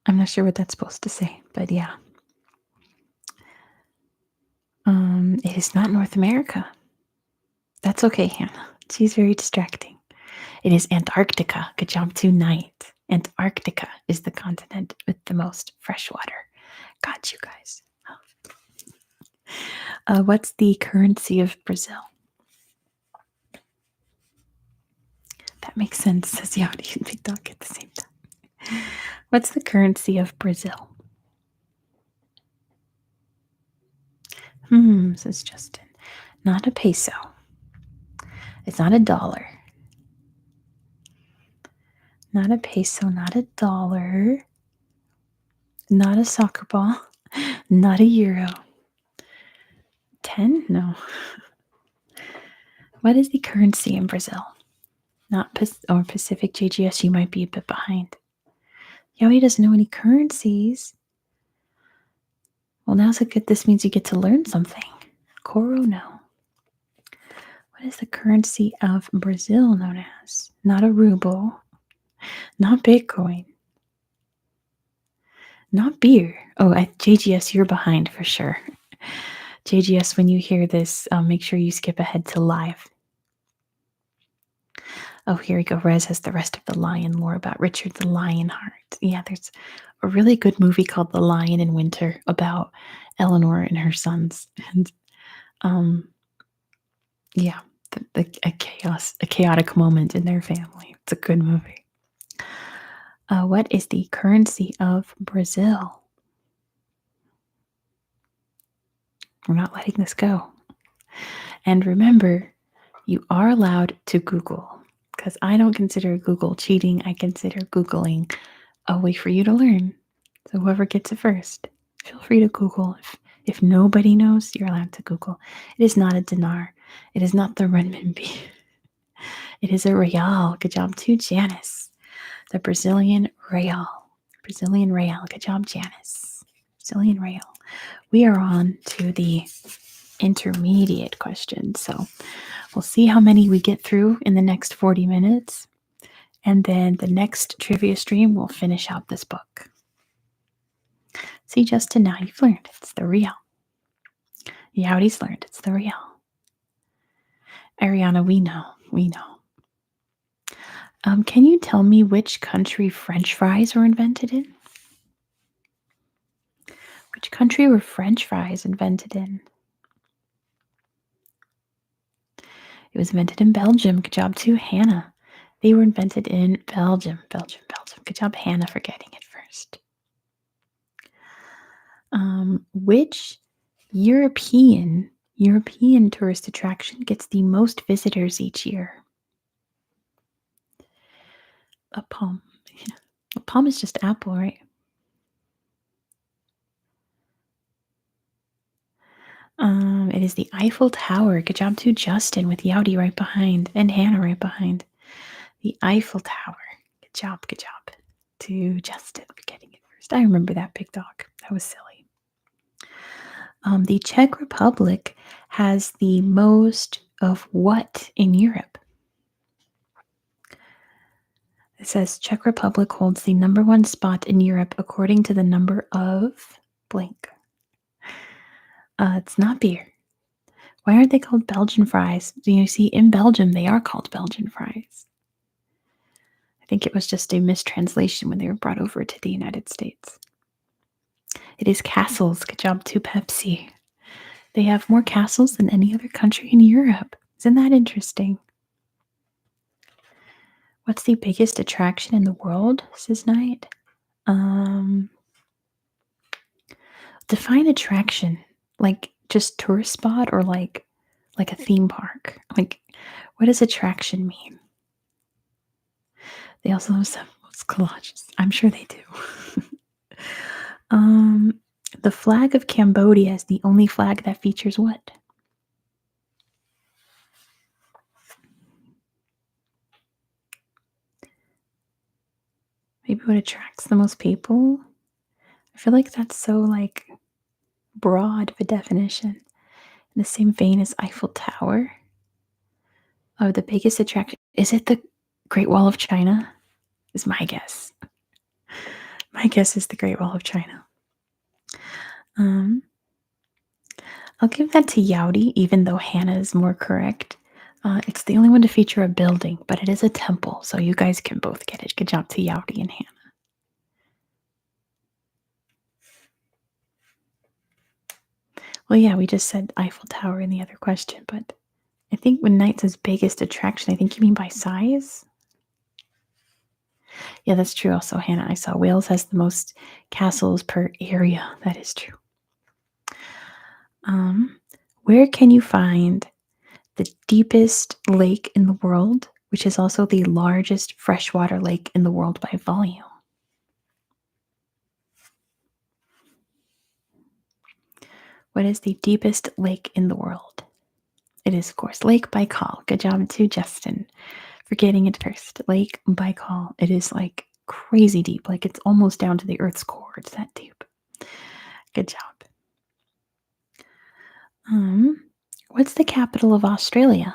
I'm not sure what that's supposed to say, but yeah. It is not North America. That's okay, Hannah. She's very distracting. It is Antarctica. Good job tonight. Antarctica is the continent with the most fresh water. Got you guys. What's the currency of Brazil? That makes sense, says Yachty and Big Dog at the same time. What's the currency of Brazil? Says Justin. Not a peso. It's not a dollar. Not a peso, not a dollar. Not a soccer ball. Not a euro. 10? No. What is the currency in Brazil? Not Pacific JGS, you might be a bit behind. Yowie doesn't know any currencies. Well, this means you get to learn something. Coro, no. What is the currency of Brazil known as? Not a ruble. Not Bitcoin. Not beer. Oh, JGS, you're behind for sure. JGS, when you hear this, make sure you skip ahead to live. Oh, here we go. Rez has the rest of the lion lore about Richard the Lionheart. Yeah, there's a really good movie called The Lion in Winter about Eleanor and her sons. And yeah, a chaotic moment in their family. It's a good movie. What is the currency of Brazil? We're not letting this go. And remember, you are allowed to Google, because I don't consider Google cheating. I consider Googling a way for you to learn. So whoever gets it first, feel free to Google. If nobody knows, you're allowed to Google. It is not a dinar. It is not the renminbi. It is a real. Good job to Janice. The Brazilian real. Brazilian real. Good job, Janice. Brazilian real. We are on to the intermediate questions. So we'll see how many we get through in the next 40 minutes. And then the next trivia stream will finish out this book. See, Justin, now you've learned it's the real. Yowdy's learned it's the real. Ariana, we know. Can you tell me which country French fries were invented in? Which country were French fries invented in? It was invented in Belgium. Good job to Hannah. They were invented in Belgium. Good job, Hannah, for getting it first. Which European tourist attraction gets the most visitors each year? A palm. Yeah. A palm is just apple, right? It is the Eiffel Tower. Good job to Justin with Yowdy right behind and Hannah right behind. The Eiffel Tower. Good job to Justin for getting it first. I remember that, Big Dog. That was silly. The Czech Republic has the most of what in Europe? It says Czech Republic holds the number one spot in Europe according to the number of blank. It's not beer. Why aren't they called Belgian fries? Do you see, in Belgium, they are called Belgian fries. I think it was just a mistranslation when they were brought over to the United States. It is castles. Good job to Pepsi. They have more castles than any other country in Europe. Isn't that interesting? What's the biggest attraction in the world, says Knight? Define attraction. Like just tourist spot or like a theme park? Like, what does attraction mean? They also have some collages. I'm sure they do. The flag of Cambodia is the only flag that features what? Maybe what attracts the most people? I feel like that's so like broad of a definition. In the same vein as Eiffel Tower. Oh, the biggest attraction. Is it the Great Wall of China? Is my guess. My guess is the Great Wall of China. I'll give that to Yaudi, even though Hannah is more correct. It's the only one to feature a building, but it is a temple, so you guys can both get it. Good job to Yaudi and Hannah. Well, yeah, we just said Eiffel Tower in the other question, but I think when Knight says biggest attraction, I think you mean by size? Yeah, that's true also, Hannah. I saw Wales has the most castles per area. That is true. Where can you find the deepest lake in the world, which is also the largest freshwater lake in the world by volume? What is the deepest lake in the world? It is, of course, Lake Baikal. Good job to Justin for getting it first. Lake Baikal. It is like crazy deep. Like it's almost down to the Earth's core. It's that deep. Good job. What's the capital of Australia?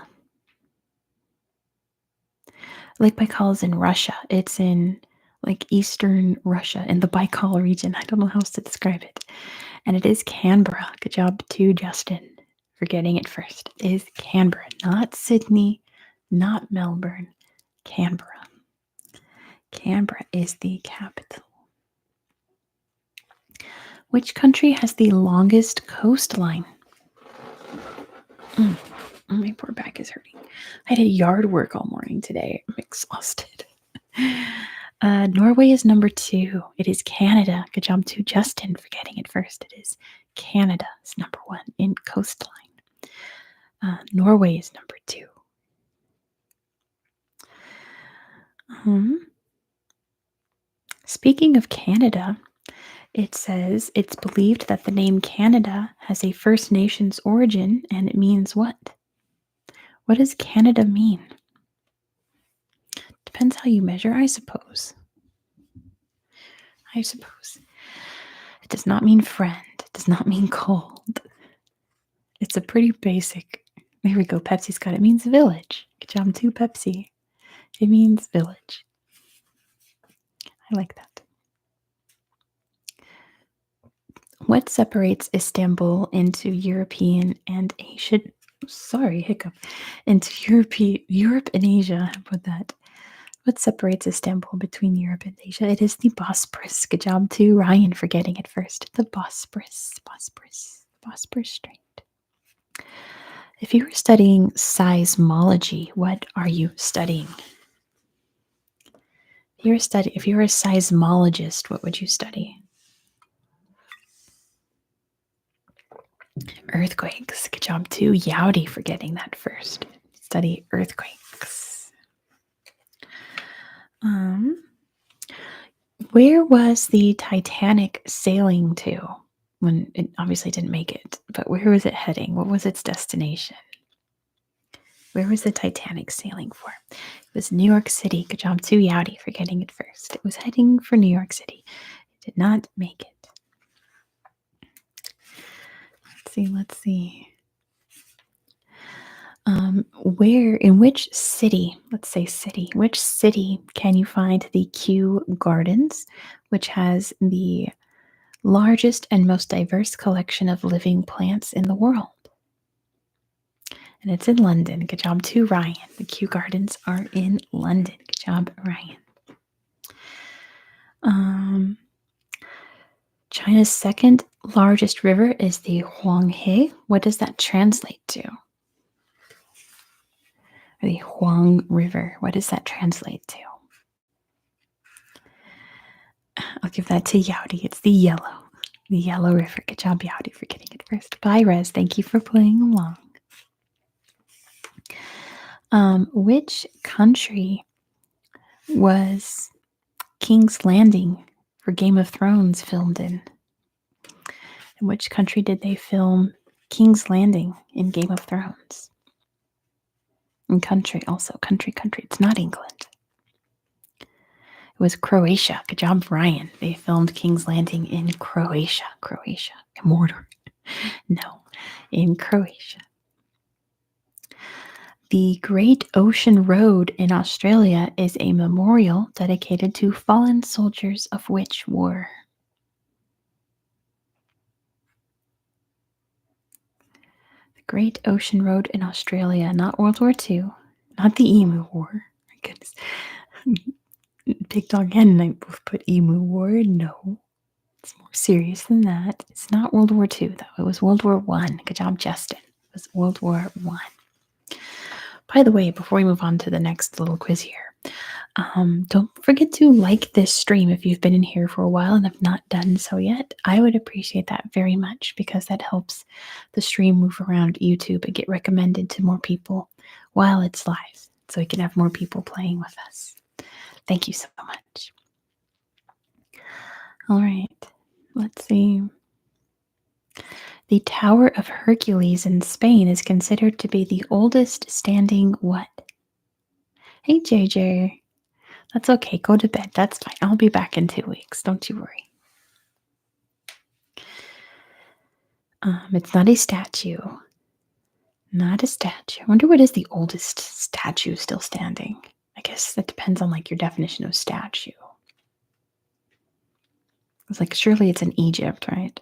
Lake Baikal is in Russia. It's in like eastern Russia in the Baikal region. I don't know how else to describe it. And it is Canberra. Good job to Justin for getting it first. It is Canberra, not Sydney, not Melbourne. Canberra. Canberra is the capital. Which country has the longest coastline? My poor back is hurting. I did yard work all morning today. I'm exhausted. Norway is number 2. It is Canada. Good job to Justin for getting it first. It is Canada is number 1 in coastline. Norway is number 2. Speaking of Canada, it says it's believed that the name Canada has a First Nations origin, and it means what? What does Canada mean? Depends how you measure, I suppose. It does not mean friend. It does not mean cold. It's a pretty basic. There we go. Pepsi's got it. It means village. Good job to Pepsi. It means village. I like that. What separates Istanbul into European and Asian? Sorry, hiccup. Into Europe and Asia. How about that? What separates Istanbul between Europe and Asia? It is the Bosporus. Good job to Ryan for getting it first. The Bosporus Strait. If you were studying seismology, what are you studying? If you were a seismologist, what would you study? Earthquakes. Good job to Yaudi for getting that first. Study earthquakes. Where was the Titanic sailing to when it obviously didn't make it? But where was it heading? What was its destination? Where was the Titanic sailing for? It was New York City. Good job to Yaudi for getting it first. It was heading for New York City. It did not make it. Let's see. In which city, let's say city, which city can you find the Kew Gardens, which has the largest and most diverse collection of living plants in the world? And it's in London. Good job to Ryan. The Kew Gardens are in London. Good job, Ryan. China's second largest river is the Huanghe. What does that translate to? The Huang River. What does that translate to? I'll give that to Yowdy. It's the Yellow River. Good job, Yowdy, for getting it first. Bye, Rez. Thank you for playing along. Which country was King's Landing for Game of Thrones filmed in? In which country did they film King's Landing in Game of Thrones? And country, also. Country. It's not England. It was Croatia. Good job, Ryan. They filmed King's Landing in Croatia. Mordor. No, in Croatia. The Great Ocean Road in Australia is a memorial dedicated to fallen soldiers of which war? The Great Ocean Road in Australia, not World War II, not the Emu War. My goodness. Big Dog and I both put Emu War. No. It's more serious than that. It's not World War II, though. It was World War I. Good job, Justin. It was World War I. By the way, before we move on to the next little quiz here, don't forget to like this stream if you've been in here for a while and have not done so yet. I would appreciate that very much because that helps the stream move around YouTube and get recommended to more people while it's live so we can have more people playing with us. Thank you so much. All right, let's see. The Tower of Hercules in Spain is considered to be the oldest standing what? Hey, JJ. That's okay. Go to bed. That's fine. I'll be back in 2 weeks. Don't you worry. It's not a statue. Not a statue. I wonder what is the oldest statue still standing. I guess that depends on like your definition of statue. It's like surely it's in Egypt, right?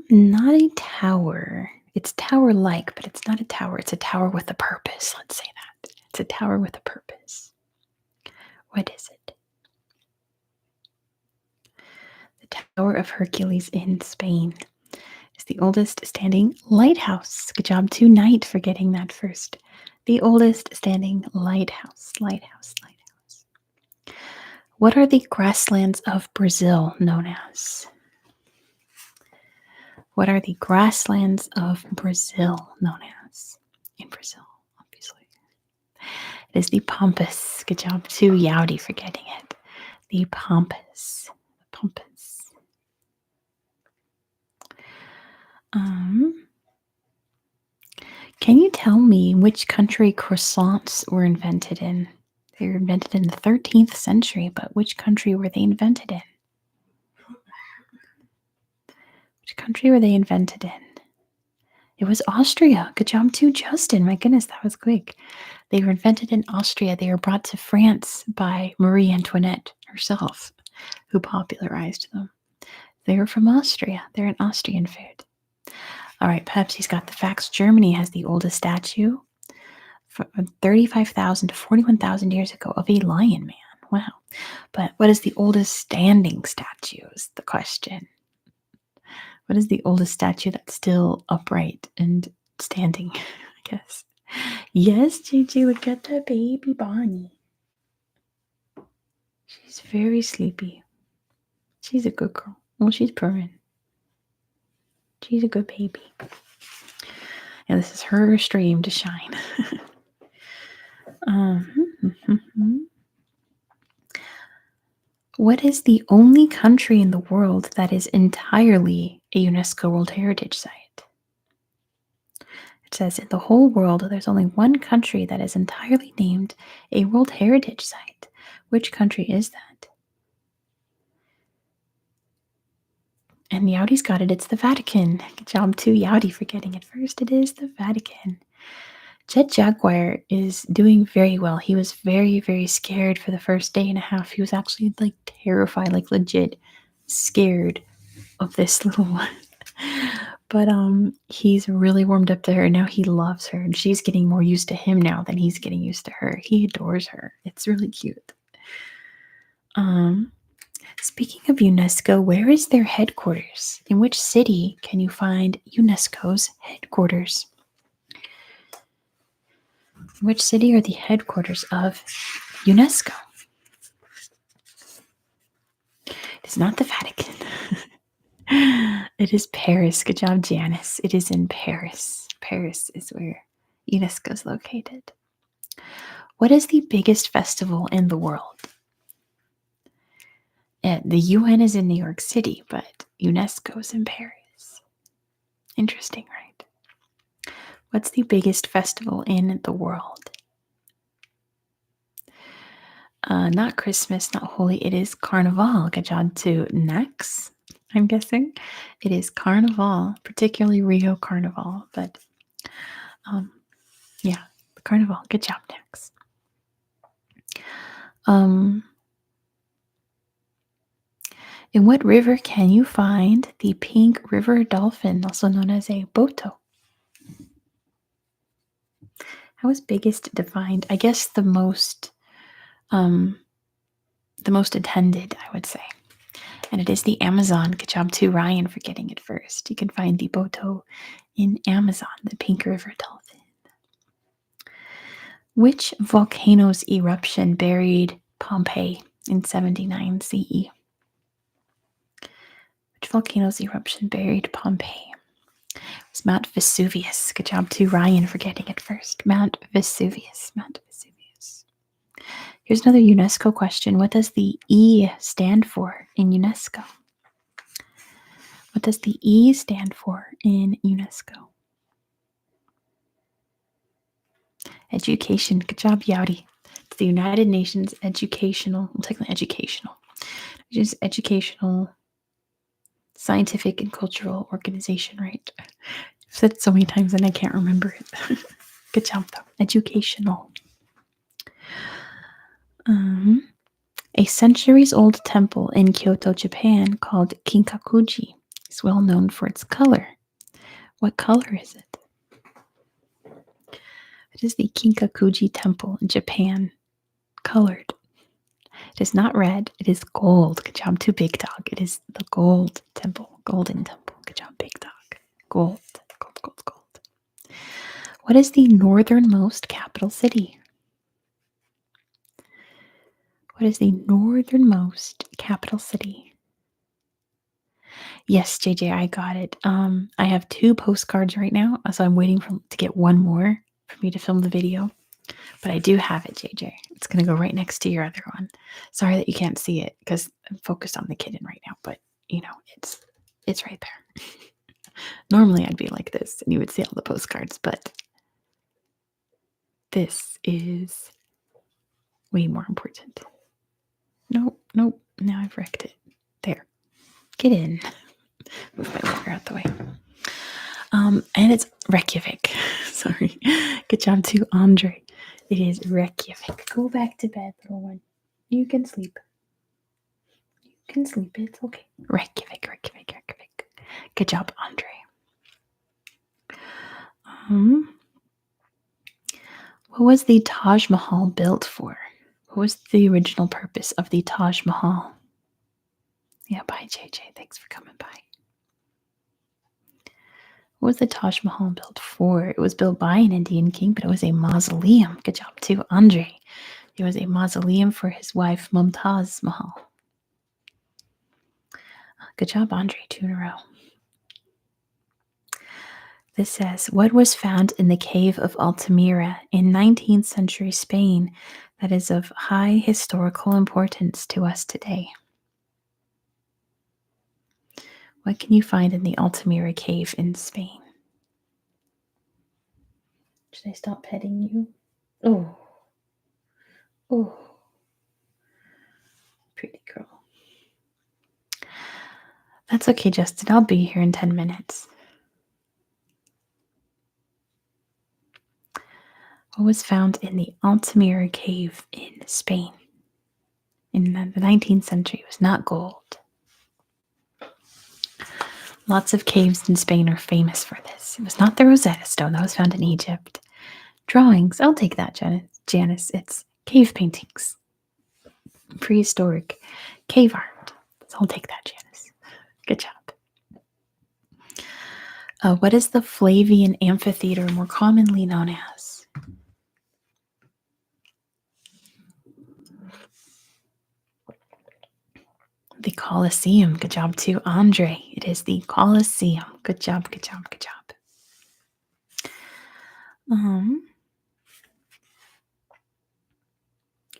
Not a tower. It's tower-like, but it's not a tower. It's a tower with a purpose. Let's say that. It's a tower with a purpose. What is it? The Tower of Hercules in Spain is the oldest standing lighthouse. Good job to Knight for getting that first. The oldest standing lighthouse. What are the grasslands of Brazil known as? What are the grasslands of Brazil known as? In Brazil, obviously. It is the Pampas. Good job to Yowdy for getting it. The Pampas. Can you tell me which country croissants were invented in? They were invented in the 13th century, but which country were they invented in? Which country were they invented in? It was Austria. Good job to Justin. My goodness, that was quick. They were invented in Austria. They were brought to France by Marie Antoinette herself, who popularized them. They were from Austria. They're an Austrian food. All right, Pepsi's got the facts. Germany has the oldest statue from 35,000 to 41,000 years ago of a lion man. Wow. But what is the oldest standing statue is the question. What is the oldest statue that's still upright and standing, I guess? Yes, JJ, look at the baby Bonnie. She's very sleepy. She's a good girl. Well, she's purring. She's a good baby. And this is her stream to shine. What is the only country in the world that is entirely a UNESCO World Heritage Site? It says in the whole world, there's only one country that is entirely named a World Heritage Site. Which country is that? And Yowdy's got it. It's the Vatican. Good job to Yowdy for getting it first. It is the Vatican. Jet Jaguar is doing very well. He was very, very scared for the first day and a half. He was actually like terrified, like legit scared of this little one. But he's really warmed up to her and now he loves her and she's getting more used to him now than he's getting used to her. He adores her. It's really cute. Speaking of UNESCO, where is their headquarters? In which city can you find UNESCO's headquarters? In which city are the headquarters of UNESCO? It's not the Vatican. It is Paris. Good job, Janice. It is in Paris. Paris is where UNESCO is located. What is the biggest festival in the world? The UN is in New York City, but UNESCO is in Paris. Interesting, right? What's the biggest festival in the world? Not Christmas, not Holy. It is Carnival. Good job to Nex, I'm guessing. It is Carnival, particularly Rio Carnival. But yeah, Carnival. Good job, Nex. In what river can you find the pink river dolphin, also known as a boto? How is biggest defined? I guess the most attended, I would say. And it is the Amazon. Good job to Ryan for getting it first. You can find the boto in Amazon, the pink river dolphin. Which volcano's eruption buried Pompeii in 79 CE? Which volcano's eruption buried Pompeii? It was Mount Vesuvius. Good job to Ryan for getting it first. Mount Vesuvius. Mount Vesuvius. Here's another UNESCO question. What does the E stand for in UNESCO? What does the E stand for in UNESCO? Education. Good job, Yowdy. It's the United Nations Educational, well, technically educational, which is educational, scientific, and cultural organization, right? I've said it so many times and I can't remember it. Good job, though. Educational. A centuries-old temple in Kyoto, Japan, called Kinkakuji, is well known for its color. What color is it? It is the Kinkakuji Temple in Japan, colored. It is not red, it is gold. Good job to Big Dog. It is the gold temple, golden temple. Good job, Big Dog. Gold, gold, gold, gold. What is the northernmost capital city? What is the northernmost capital city? Yes, JJ, I got it. I have 2 postcards right now, so I'm waiting to get one more for me to film the video. But I do have it, JJ. It's going to go right next to your other one. Sorry that you can't see it because I'm focused on the kitten right now, but you know, it's right there. Normally I'd be like this and you would see all the postcards, but this is way more important. Nope, nope. Now I've wrecked it. There. Get in. Move my water out the way. And it's Reykjavik. Sorry. Good job to Andre. It is Reykjavik. Go back to bed, little one. You can sleep. You can sleep. It's okay. Reykjavik, Reykjavik, Reykjavik. Good job, Andre. What was the Taj Mahal built for? What was the original purpose of the Taj Mahal? Yeah, bye, JJ. Thanks for coming by. What was the Taj Mahal built for? It was built by an Indian king, but it was a mausoleum. Good job too, Andre. It was a mausoleum for his wife, Mumtaz Mahal. Good job, Andre. 2 in a row. This says, what was found in the cave of Altamira in 19th century Spain that is of high historical importance to us today? What can you find in the Altamira cave in Spain? Should I stop petting you? Oh. Oh. Pretty girl. That's okay, Justin. I'll be here in 10 minutes. What was found in the Altamira cave in Spain in the 19th century? It was not gold. Lots of caves in Spain are famous for this. It was not the Rosetta Stone that was found in Egypt. Drawings, I'll take that, Janice. It's cave paintings, prehistoric cave art. So I'll take that, Janice. Good job. What is the Flavian Amphitheater more commonly known as? The Colosseum. Good job to Andre. It is the Colosseum. Good job, good job, good job.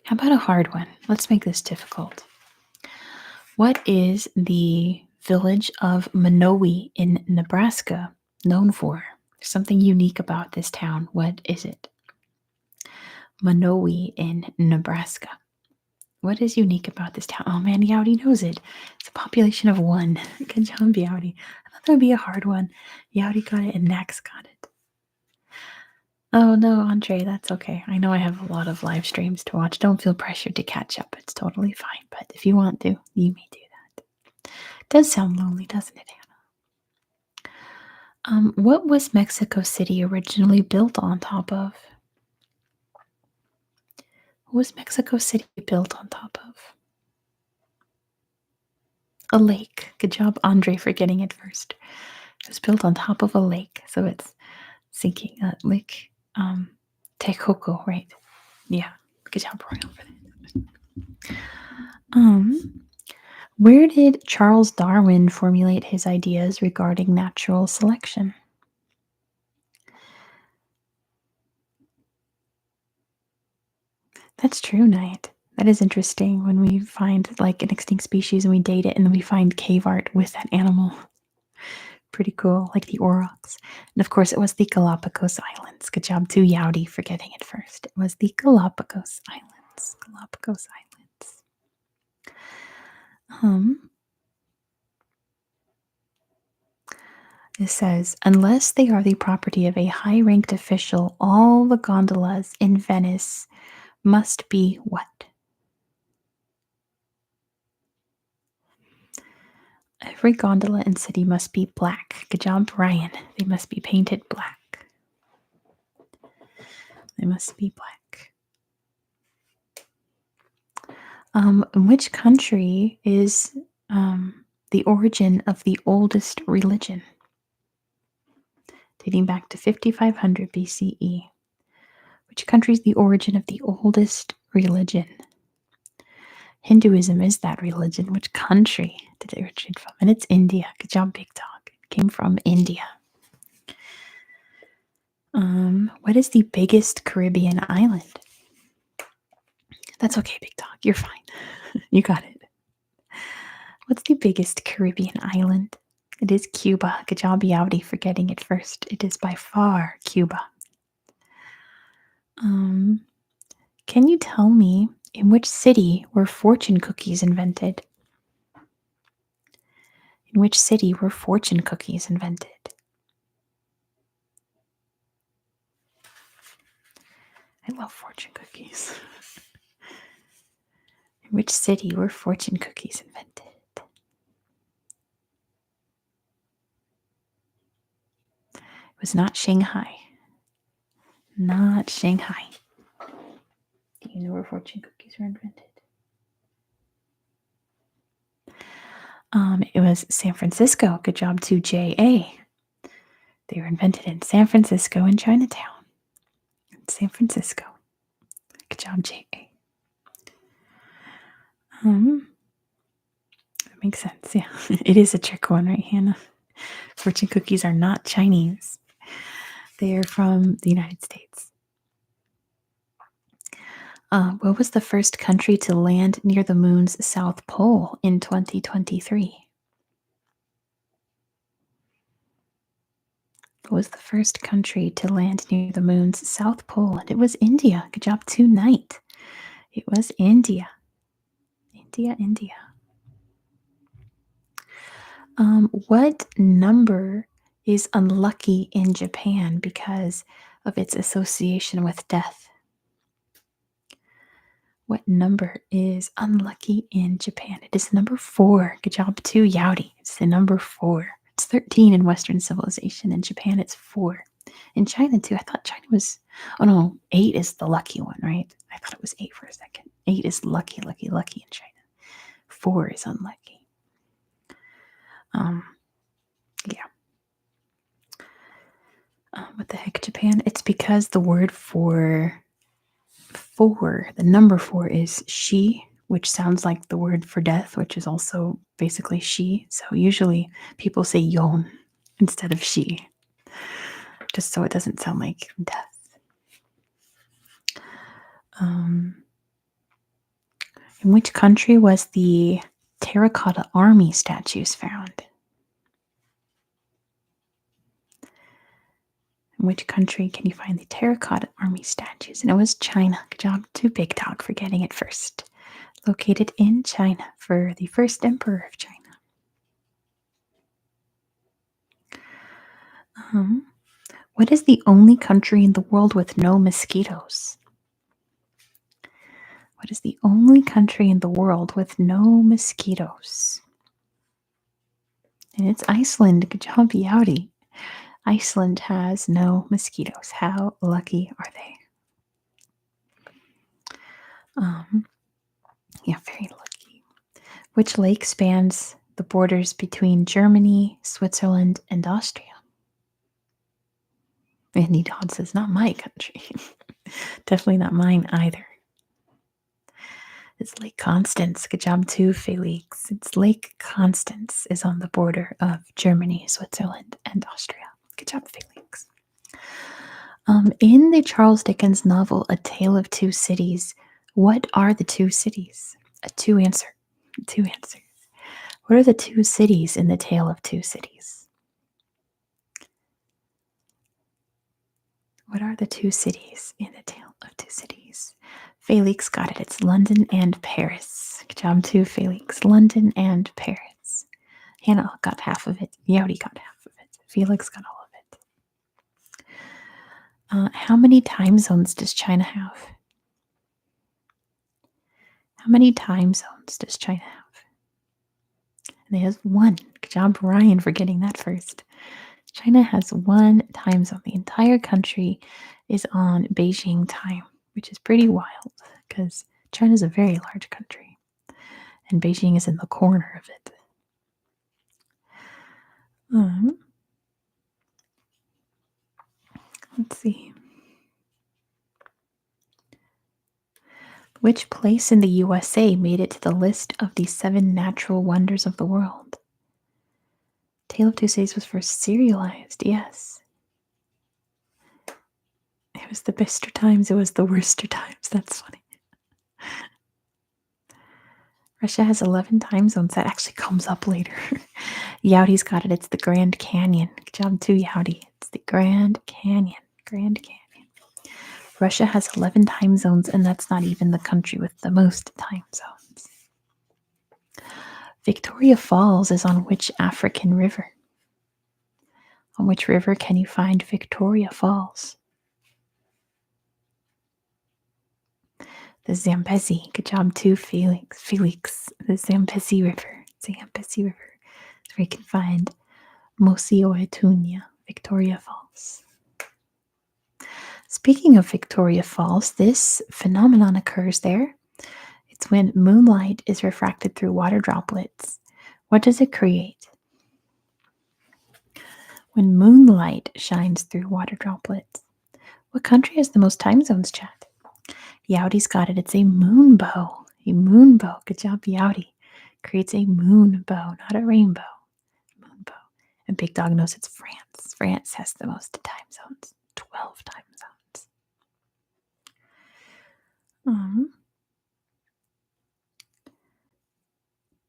How about a hard one? Let's make this difficult. What is the village of Minowi in Nebraska known for? There's something unique about this town. What is it? Minowi in Nebraska. What is unique about this town? Oh man, Yowdy knows it. It's a population of 1. Good job, Yowdy. I thought that would be a hard one. Yowdy got it and Nax got it. Oh no, Andre, that's okay. I know I have a lot of live streams to watch. Don't feel pressured to catch up. It's totally fine. But if you want to, you may do that. It does sound lonely, doesn't it, Hannah? What was Mexico City originally built on top of? What was Mexico City built on top of? A lake. Good job, Andre, for getting it first. It was built on top of a lake, so it's sinking. Lake Texcoco, right? Yeah. Good job, Royal, for that. Where did Charles Darwin formulate his ideas regarding natural selection? That's true, Knight. That is interesting when we find like an extinct species and we date it and then we find cave art with that animal. Pretty cool, like the aurochs. And of course, it was the Galapagos Islands. Good job to Yowdy for getting it first. It was the Galapagos Islands. Galapagos Islands. It says, unless they are the property of a high-ranked official, all the gondolas in Venice must be what? Every gondola in city must be black. Good job, Brian. They must be painted black. They must be black. In which country is the origin of the oldest religion? Dating back to 5500 BCE. Which country is the origin of the oldest religion? Hinduism is that religion. Which country did it originate from? And it's India. Good job, Big Dog. It came from India. What is the biggest Caribbean island? That's okay, Big Dog. You're fine. You got it. What's the biggest Caribbean island? It is Cuba. Good job, Yowdy, for getting it first. It is by far Cuba. Can you tell me in which city were fortune cookies invented? In which city were fortune cookies invented? I love fortune cookies. In which city were fortune cookies invented? It was not Shanghai. Not Shanghai. Do you know where fortune cookies were invented? It was San Francisco. Good job to J.A. They were invented in San Francisco and Chinatown. San Francisco. Good job, J.A. That makes sense, yeah. It is a trick one, right, Hannah? Fortune cookies are not Chinese. They are from the United States. What was the first country to land near the moon's south pole in 2023? What was the first country to land near the moon's south pole? And it was India. Good job tonight. It was India. India. What number is unlucky in Japan because of its association with death? What number is unlucky in Japan? It is number 4. Good job, too, Yowdy. It's the number 4. It's 13 in Western civilization. In Japan, it's 4. In China, too, I thought China was. Oh, no, 8 is the lucky one, right? I thought it was 8 for a second. 8 is lucky, lucky, lucky in China. 4 is unlucky. Yeah. What the heck, Japan? It's because the word for 4, the number 4 is she, which sounds like the word for death, which is also basically she. So usually people say yon instead of she, just so it doesn't sound like death. In which country was the terracotta army statues found? In which country can you find the terracotta army statues? And it was China. Good job to Big Dog for getting it first. Located in China for the first emperor of China. What is the only country in the world with no mosquitoes? What is the only country in the world with no mosquitoes? And it's Iceland. Good job, Yowdy. Iceland has no mosquitoes. How lucky are they? Yeah, very lucky. Which lake spans the borders between Germany, Switzerland, and Austria? Andy Dodd says, not my country. Definitely not mine either. It's Lake Constance. Good job too, Felix. It's Lake Constance is on the border of Germany, Switzerland, and Austria. Good job, Felix. In the Charles Dickens novel A Tale of Two Cities, what are the two cities? A two answer. Two answers. What are the two cities in the Tale of Two Cities? What are the two cities in the Tale of Two Cities? Felix got it. It's London and Paris. Good job too, Felix. London and Paris. Hannah got half of it. Yowdy got half of it. Felix got all of it. How many time zones does China have? How many time zones does China have? And it has 1. Good job, Ryan, for getting that first. China has 1 time zone. The entire country is on Beijing time, which is pretty wild because China is a very large country and Beijing is in the corner of it. Let's see. Which place in the USA made it to the list of the 7 natural wonders of the world? Tale of Two Cities was first serialized, yes. It was the bester times, it was the worster times. That's funny. Russia has 11 time zones. That actually comes up later. Yowdy's got it. It's the Grand Canyon. Good job too, Yowdy. It's the Grand Canyon. Grand Canyon. Russia has 11 time zones, and that's not even the country with the most time zones. Victoria Falls is on which African river? On which river can you find Victoria Falls? The Zambezi. Good job too, Felix. Felix. The Zambezi River. Zambezi River. Where you can find Mosi-oa-Tunya, Victoria Falls. Speaking of Victoria Falls, this phenomenon occurs there. It's when moonlight is refracted through water droplets. What does it create? When moonlight shines through water droplets. What country has the most time zones, chat? Yowdy's got it. It's a moonbow. A moonbow. Good job, Yowdy. Creates a moonbow, not a rainbow. Moonbow. And Big Dog knows it's France. France has the most time zones. 12 time zones.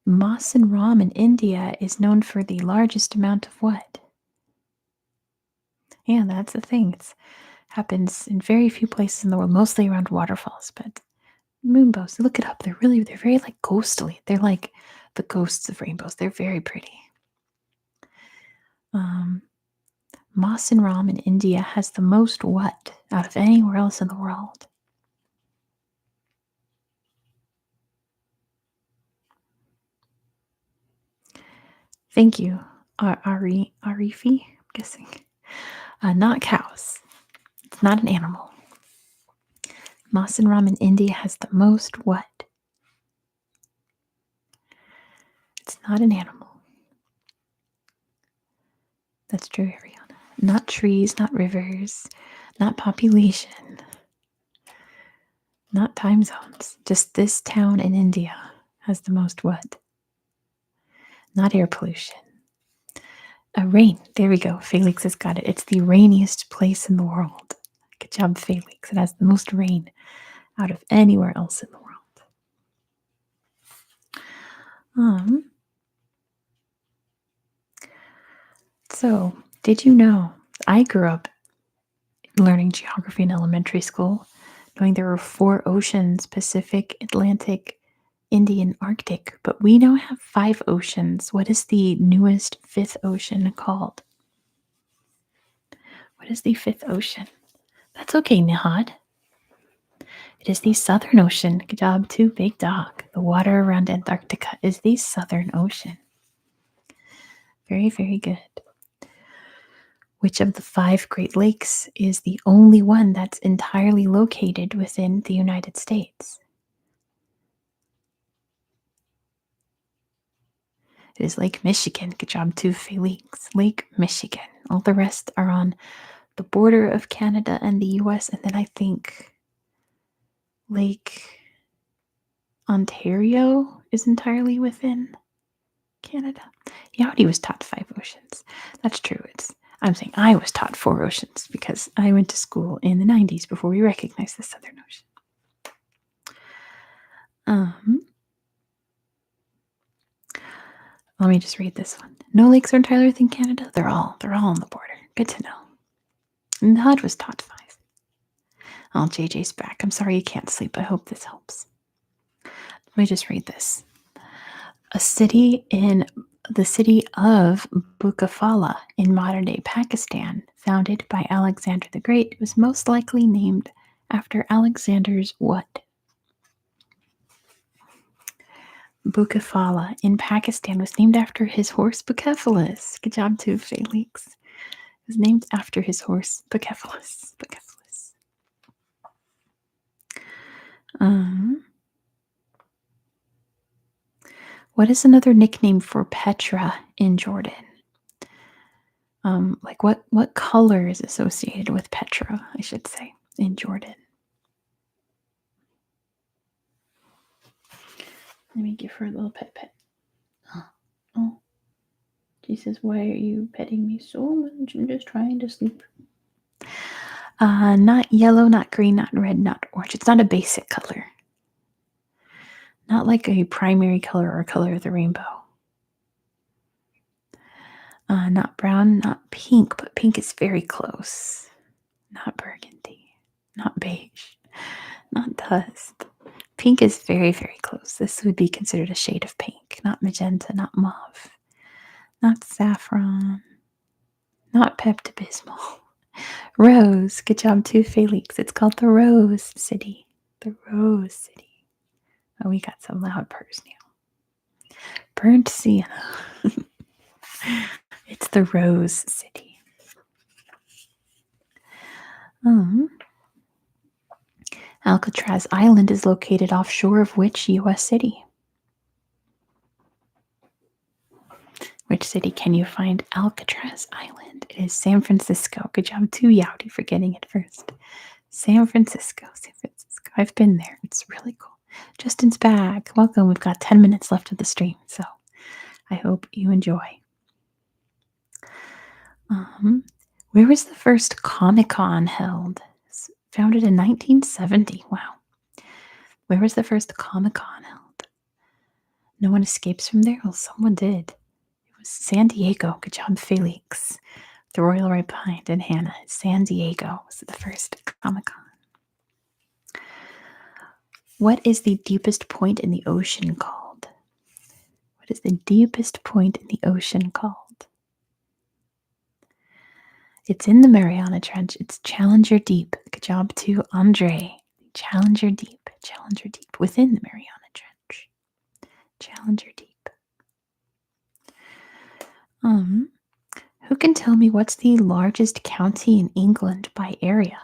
Masan Ram in India is known for the largest amount of what? Yeah, that's the thing. It happens in very few places in the world, mostly around waterfalls, but moonbows, look it up. They're very like ghostly. They're like the ghosts of rainbows. They're very pretty. Um, Mawson Ram in India has the most what out of anywhere else in the world? Thank you, Arifi, I'm guessing. Not cows. It's not an animal. Mawson Ram in India has the most what? It's not an animal. That's true, Ariana. Not trees, not rivers, not population, not time zones. Just this town in India has the most what? Not air pollution. Rain. There we go. Felix has got it. It's the rainiest place in the world. Good job, Felix. It has the most rain out of anywhere else in the world. So, did you know I grew up learning geography in elementary school, knowing there were 4 oceans: Pacific, Atlantic, Indian, Arctic, but we now have 5 oceans. What is the newest 5th ocean called? What is the 5th ocean? That's okay, Nihad. It is the Southern Ocean. Good job, too, big dog. The water around Antarctica is the Southern Ocean. Very, very good. Which of the 5 Great Lakes is the only one that's entirely located within the United States? It is Lake Michigan. Good job, too, Felix. Lake Michigan. All the rest are on the border of Canada and the US, and then I think Lake Ontario is entirely within Canada. Yachty was taught 5 oceans. That's true. I'm saying I was taught 4 oceans because I went to school in the 90s before we recognized the Southern Ocean. Let me just read this one. No lakes are entirely within Canada. They're all on the border. Good to know. And HUD was taught 5. Oh, JJ's back. I'm sorry you can't sleep. I hope this helps. Let me just read this. The city of Bukafala in modern-day Pakistan, founded by Alexander the Great, was most likely named after Alexander's what? Bukafala in Pakistan was named after his horse Bucephalus. Good job, too, Felix. It was named after his horse Bucephalus. What is another nickname for Petra in Jordan? Like what color is associated with Petra, I should say, in Jordan? Let me give her a little pet. Oh. She says, why are you petting me so much? I'm just trying to sleep. Not yellow, not green, not red, not orange. It's not a basic color. Not like a primary color or color of the rainbow. Not brown, not pink, but pink is very close. Not burgundy, not beige, not dust. Pink is very, very close. This would be considered a shade of pink. Not magenta, not mauve, not saffron, not Pepto-Bismol. Rose. Good job, too, Felix. It's called the Rose City. The Rose City. Oh, we got some loud purrs now. Burnt sienna. It's the Rose City. Alcatraz Island is located offshore of which U.S. city? Which city can you find Alcatraz Island? It is San Francisco. Good job, too, Yowdy, for getting it first. San Francisco. I've been there. It's really cool. Justin's back. Welcome. We've got 10 minutes left of the stream, so I hope you enjoy. Where was the first Comic-Con held? It's founded in 1970. Wow. Where was the first Comic-Con held? No one escapes from there? Well, someone did. It was San Diego. Good job, Felix. The Royal right behind, and Hannah. San Diego was the first Comic-Con. What is the deepest point in the ocean called? What is the deepest point in the ocean called? It's in the Mariana Trench. It's Challenger Deep. Good job to Andre. Challenger Deep. Challenger Deep. Within the Mariana Trench. Challenger Deep. Who can tell me what's the largest county in England by area?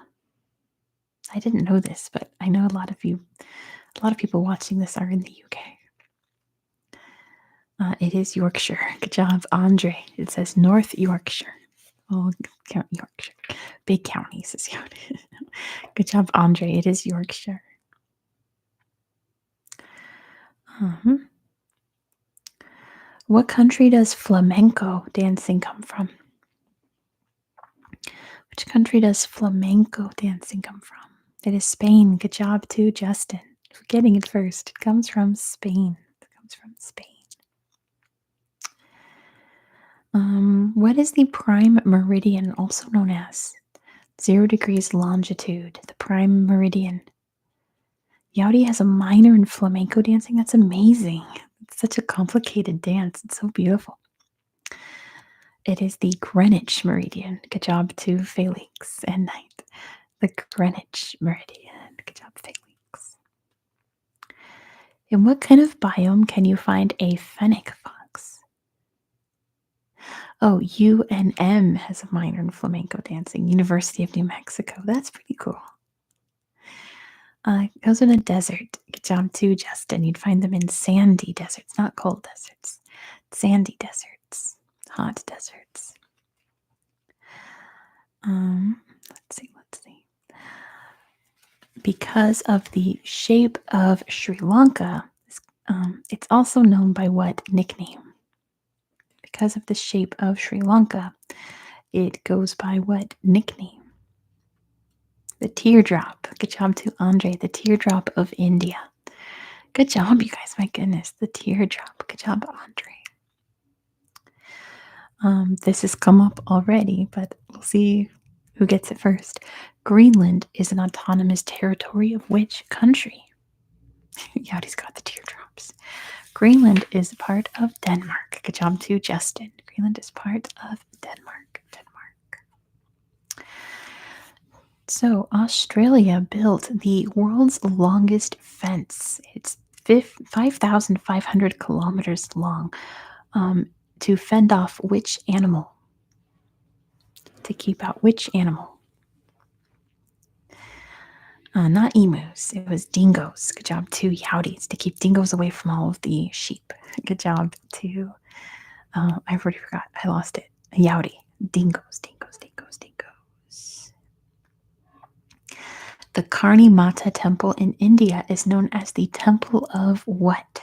I didn't know this, but I know a lot of people watching this are in the UK. It is Yorkshire. Good job, Andre. It says North Yorkshire. Oh, Yorkshire. Big county, says Yorkshire. Good job, Andre. It is Yorkshire. What country does flamenco dancing come from? Which country does flamenco dancing come from? It is Spain. Good job to Justin for getting it first. It comes from Spain. What is the prime meridian, also known as 0 degrees longitude? The prime meridian. Yaudi has a minor in flamenco dancing. That's amazing. It's such a complicated dance. It's so beautiful. It is the Greenwich meridian. Good job to Felix and Knight. The Greenwich meridian. Good job, Felix. In what kind of biome can you find a fennec fox? Oh, UNM has a minor in flamenco dancing. University of New Mexico. That's pretty cool. It goes in a desert. Good job too, Justin. You'd find them in sandy deserts, not cold deserts. Sandy deserts. Hot deserts. Let's see. Because of the shape of Sri Lanka, it's also known by what nickname? Because of the shape of Sri Lanka, it goes by what nickname? The teardrop. Good job to Andre. The teardrop of India. Good job, you guys. My goodness. The teardrop. Good job, Andre. This has come up already, but we'll see who gets it first. Greenland is an autonomous territory of which country? Yadi's got the teardrops. Greenland is part of Denmark. Good job to Justin. Greenland is part of Denmark. So, Australia built the world's longest fence. It's 5,500 kilometers long to fend off which animal? To keep out which animal? Not emus. It was dingoes. Good job to Yowdies to keep dingoes away from all of the sheep. Good job to, I already forgot. I lost it. Yowdy. Dingoes. The Karni Mata temple in India is known as the Temple of what?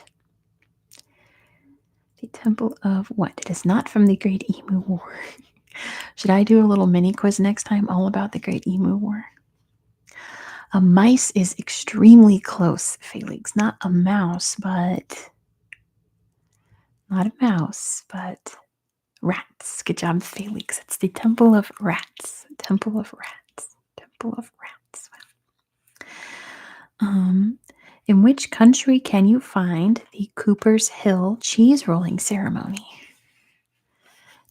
The Temple of what? It is not from the Great Emu War. Should I do a little mini quiz next time all about the Great Emu War? A mice is extremely close, Felix. Not a mouse, but rats. Good job, Felix. It's the Temple of Rats. Temple of Rats. In which country can you find the Cooper's Hill cheese rolling ceremony?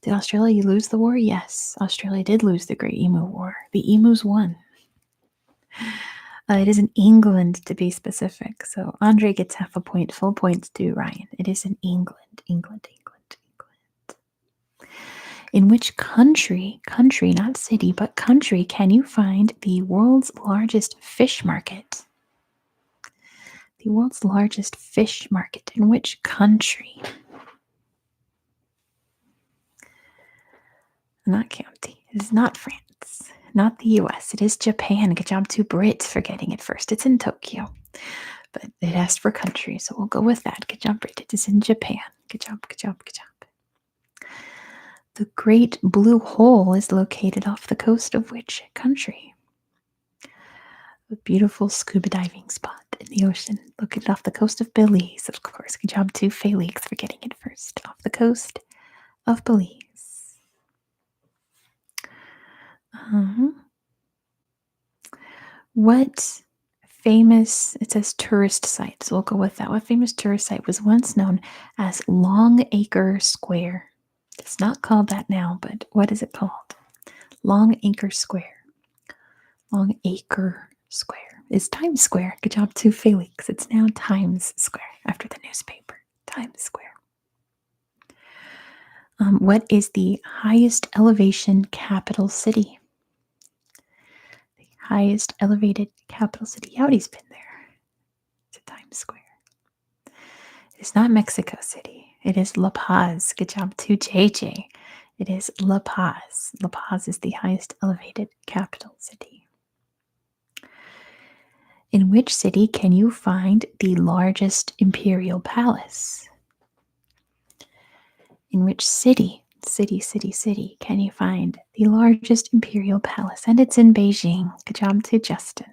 Did Australia lose the war? Yes, Australia did lose the Great Emu War. The emus won. It is in England, to be specific. So Andre gets half a point. Full points to Ryan. It is in England. In which country, not city, but country, can you find the world's largest fish market? The world's largest fish market. In which country? Not county. It is not France. Not the US. It is Japan. Good job to Brit for getting it first. It's in Tokyo. But it asked for country, so we'll go with that. Good job, Brit. It is in Japan. Good job. The Great Blue Hole is located off the coast of which country? A beautiful scuba diving spot in the ocean, located off the coast of Belize, of course. Good job to Felix for getting it first. Off the coast of Belize. What famous, it says tourist site, so we'll go with that. What famous tourist site was once known as Long Acre Square? It's not called that now, but what is it called? Long Acre Square. Long Acre Square is Times Square. Good job to Felix. It's now Times Square after the newspaper. Times Square. What is the highest elevation capital city? The highest elevated capital city. Yowdy's been there. It's Times Square. It's not Mexico City. It is La Paz. Good job to JJ. It is La Paz. La Paz is the highest elevated capital city. In which city can you find the largest imperial palace? In which city, can you find the largest imperial palace? And it's in Beijing. Good job to Justin.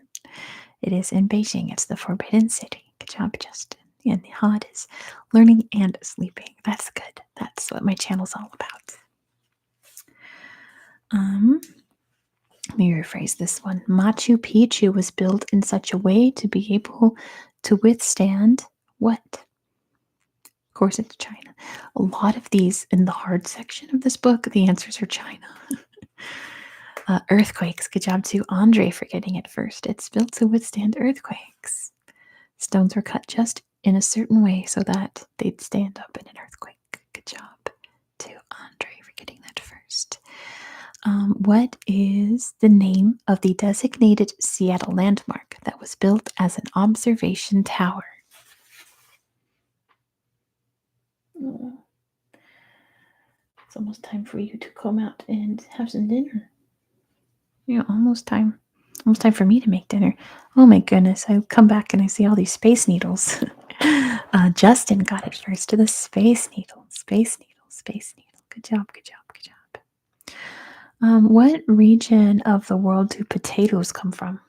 It is in Beijing. It's the Forbidden City. Good job, Justin. And the hot is learning and sleeping. That's good. That's what my channel's all about. Let me rephrase this one. Machu Picchu was built in such a way to be able to withstand what? Of course, it's China. A lot of these in the hard section of this book, the answers are China. Earthquakes. Good job to Andre for getting it first. It's built to withstand earthquakes. Stones were cut just in a certain way so that they'd stand up in an earthquake. Good job to Andre for getting that first. What is the name of the designated Seattle landmark that was built as an observation tower? Oh, it's almost time for you to come out and have some dinner. Yeah, almost time. Almost time for me to make dinner. Oh my goodness, I come back and I see all these space needles. Justin got it first to the space needle. Space needle, space needle. Good job, good job, good job. What region of the world do potatoes come from?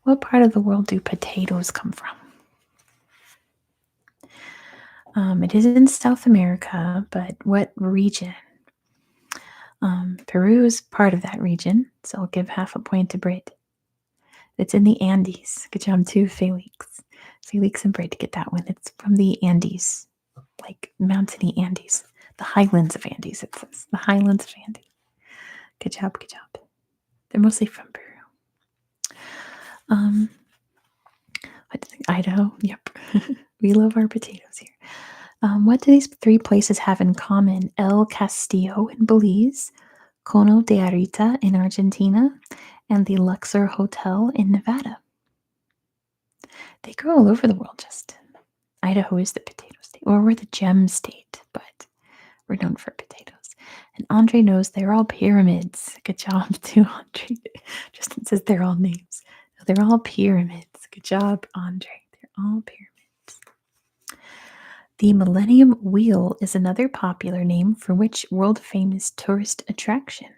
What part of the world do potatoes come from? It is in South America, but what region? Peru is part of that region, so I'll give half a point to Brit. It's in the Andes. Good job too, Felix. Felix and Brit get that one. It's from the Andes, like mountainy Andes. The highlands of Andes, it says. The highlands of Andes. Good job, good job. They're mostly from Peru. Idaho. Yep. We love our potatoes here. What do these three places have in common? El Castillo in Belize, Cono de Arita in Argentina, and the Luxor Hotel in Nevada. They grow all over the world, Justin. Idaho is the potato state, or we're the gem state, but we're known for potatoes. And Andre knows they're all pyramids. Good job to Andre. Justin says they're all names. No, they're all pyramids. Good job, Andre. They're all pyramids. The Millennium Wheel is another popular name for which world-famous tourist attraction?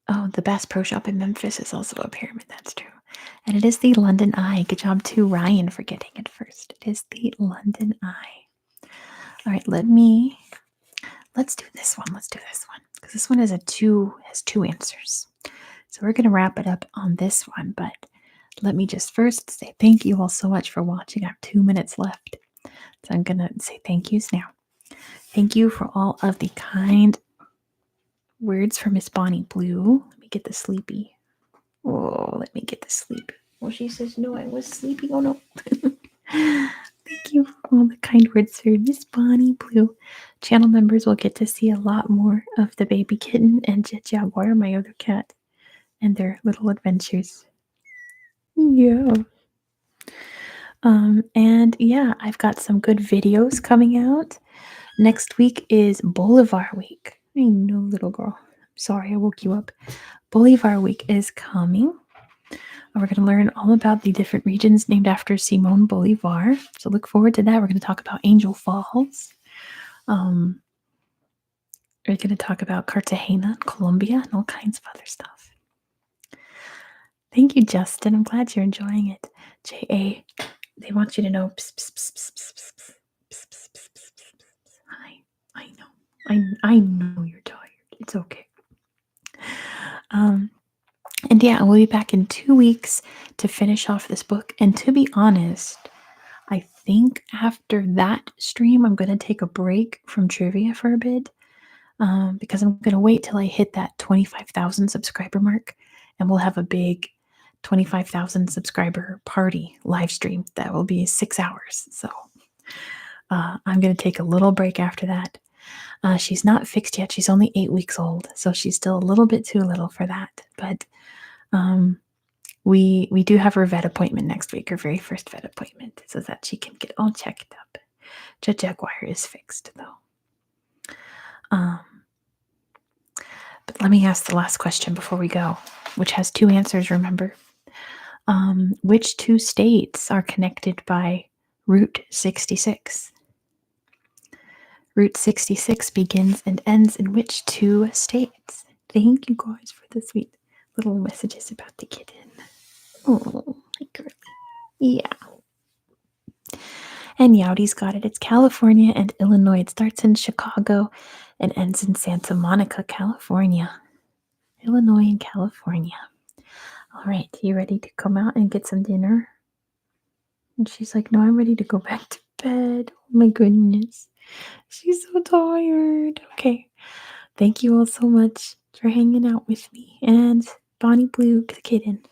Oh, the Bass Pro Shop in Memphis is also a pyramid. That's true. And it is the London Eye. Good job to Ryan for getting it first. It is the London Eye. All right, let's do this one. Let's do this one because this one has two answers. So we're going to wrap it up on this one, but let me just first say thank you all so much for watching. I have 2 minutes left. So I'm going to say thank yous now. Thank you for all of the kind words for Miss Bonnie Blue. Let me get the sleepy. Oh, let me get the sleep. Well, she says, no, I was sleeping. Oh, no. Thank you for all the kind words for Miss Bonnie Blue. Channel members will get to see a lot more of the baby kitten and Jet Jaguar, my other cat, and their little adventures. Yeah. And yeah, I've got some good videos coming out. Next week is Bolivar Week. I know, little girl. Sorry, I woke you up. Bolivar Week is coming. We're going to learn all about the different regions named after Simon Bolivar. So look forward to that. We're going to talk about Angel Falls. We're going to talk about Cartagena, Colombia, and all kinds of other stuff. Thank you, Justin. I'm glad you're enjoying it. J.A., they want you to know. I know. I know you're tired. It's okay. And yeah, we'll be back in 2 weeks to finish off this book. And to be honest, I think after that stream, I'm going to take a break from trivia for a bit because I'm going to wait till I hit that 25,000 subscriber mark, and we'll have a big 25,000 subscriber party live stream that will be 6 hours. So I'm going to take a little break after that. She's not fixed yet. She's only 8 weeks old, so she's still a little bit too little for that. But we do have her vet appointment next week, her very first vet appointment, so that she can get all checked up. Jaguar is fixed though. But let me ask the last question before we go, which has two answers. Remember, which two states are connected by Route 66? Route 66 begins and ends in which two states? Thank you guys for the sweet little messages about the kitten. Oh, my girl. Yeah. And Yowdy's got it. It's California and Illinois. It starts in Chicago and ends in Santa Monica, California. Illinois and California. All right, you ready to come out and get some dinner? And she's like, no, I'm ready to go back to bed. Oh my goodness. She's so tired. Okay. Thank you all so much for hanging out with me. And Bonnie Blue, the kitten.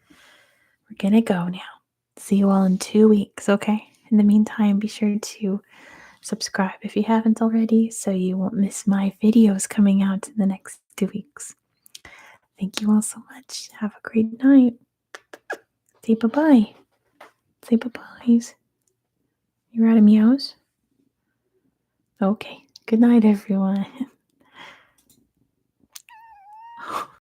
We're going to go now. See you all in 2 weeks, okay? In the meantime, be sure to subscribe if you haven't already so you won't miss my videos coming out in the next 2 weeks. Thank you all so much. Have a great night. Say bye-bye. Say bye-byes. You're out of meows? Okay. Good night, everyone.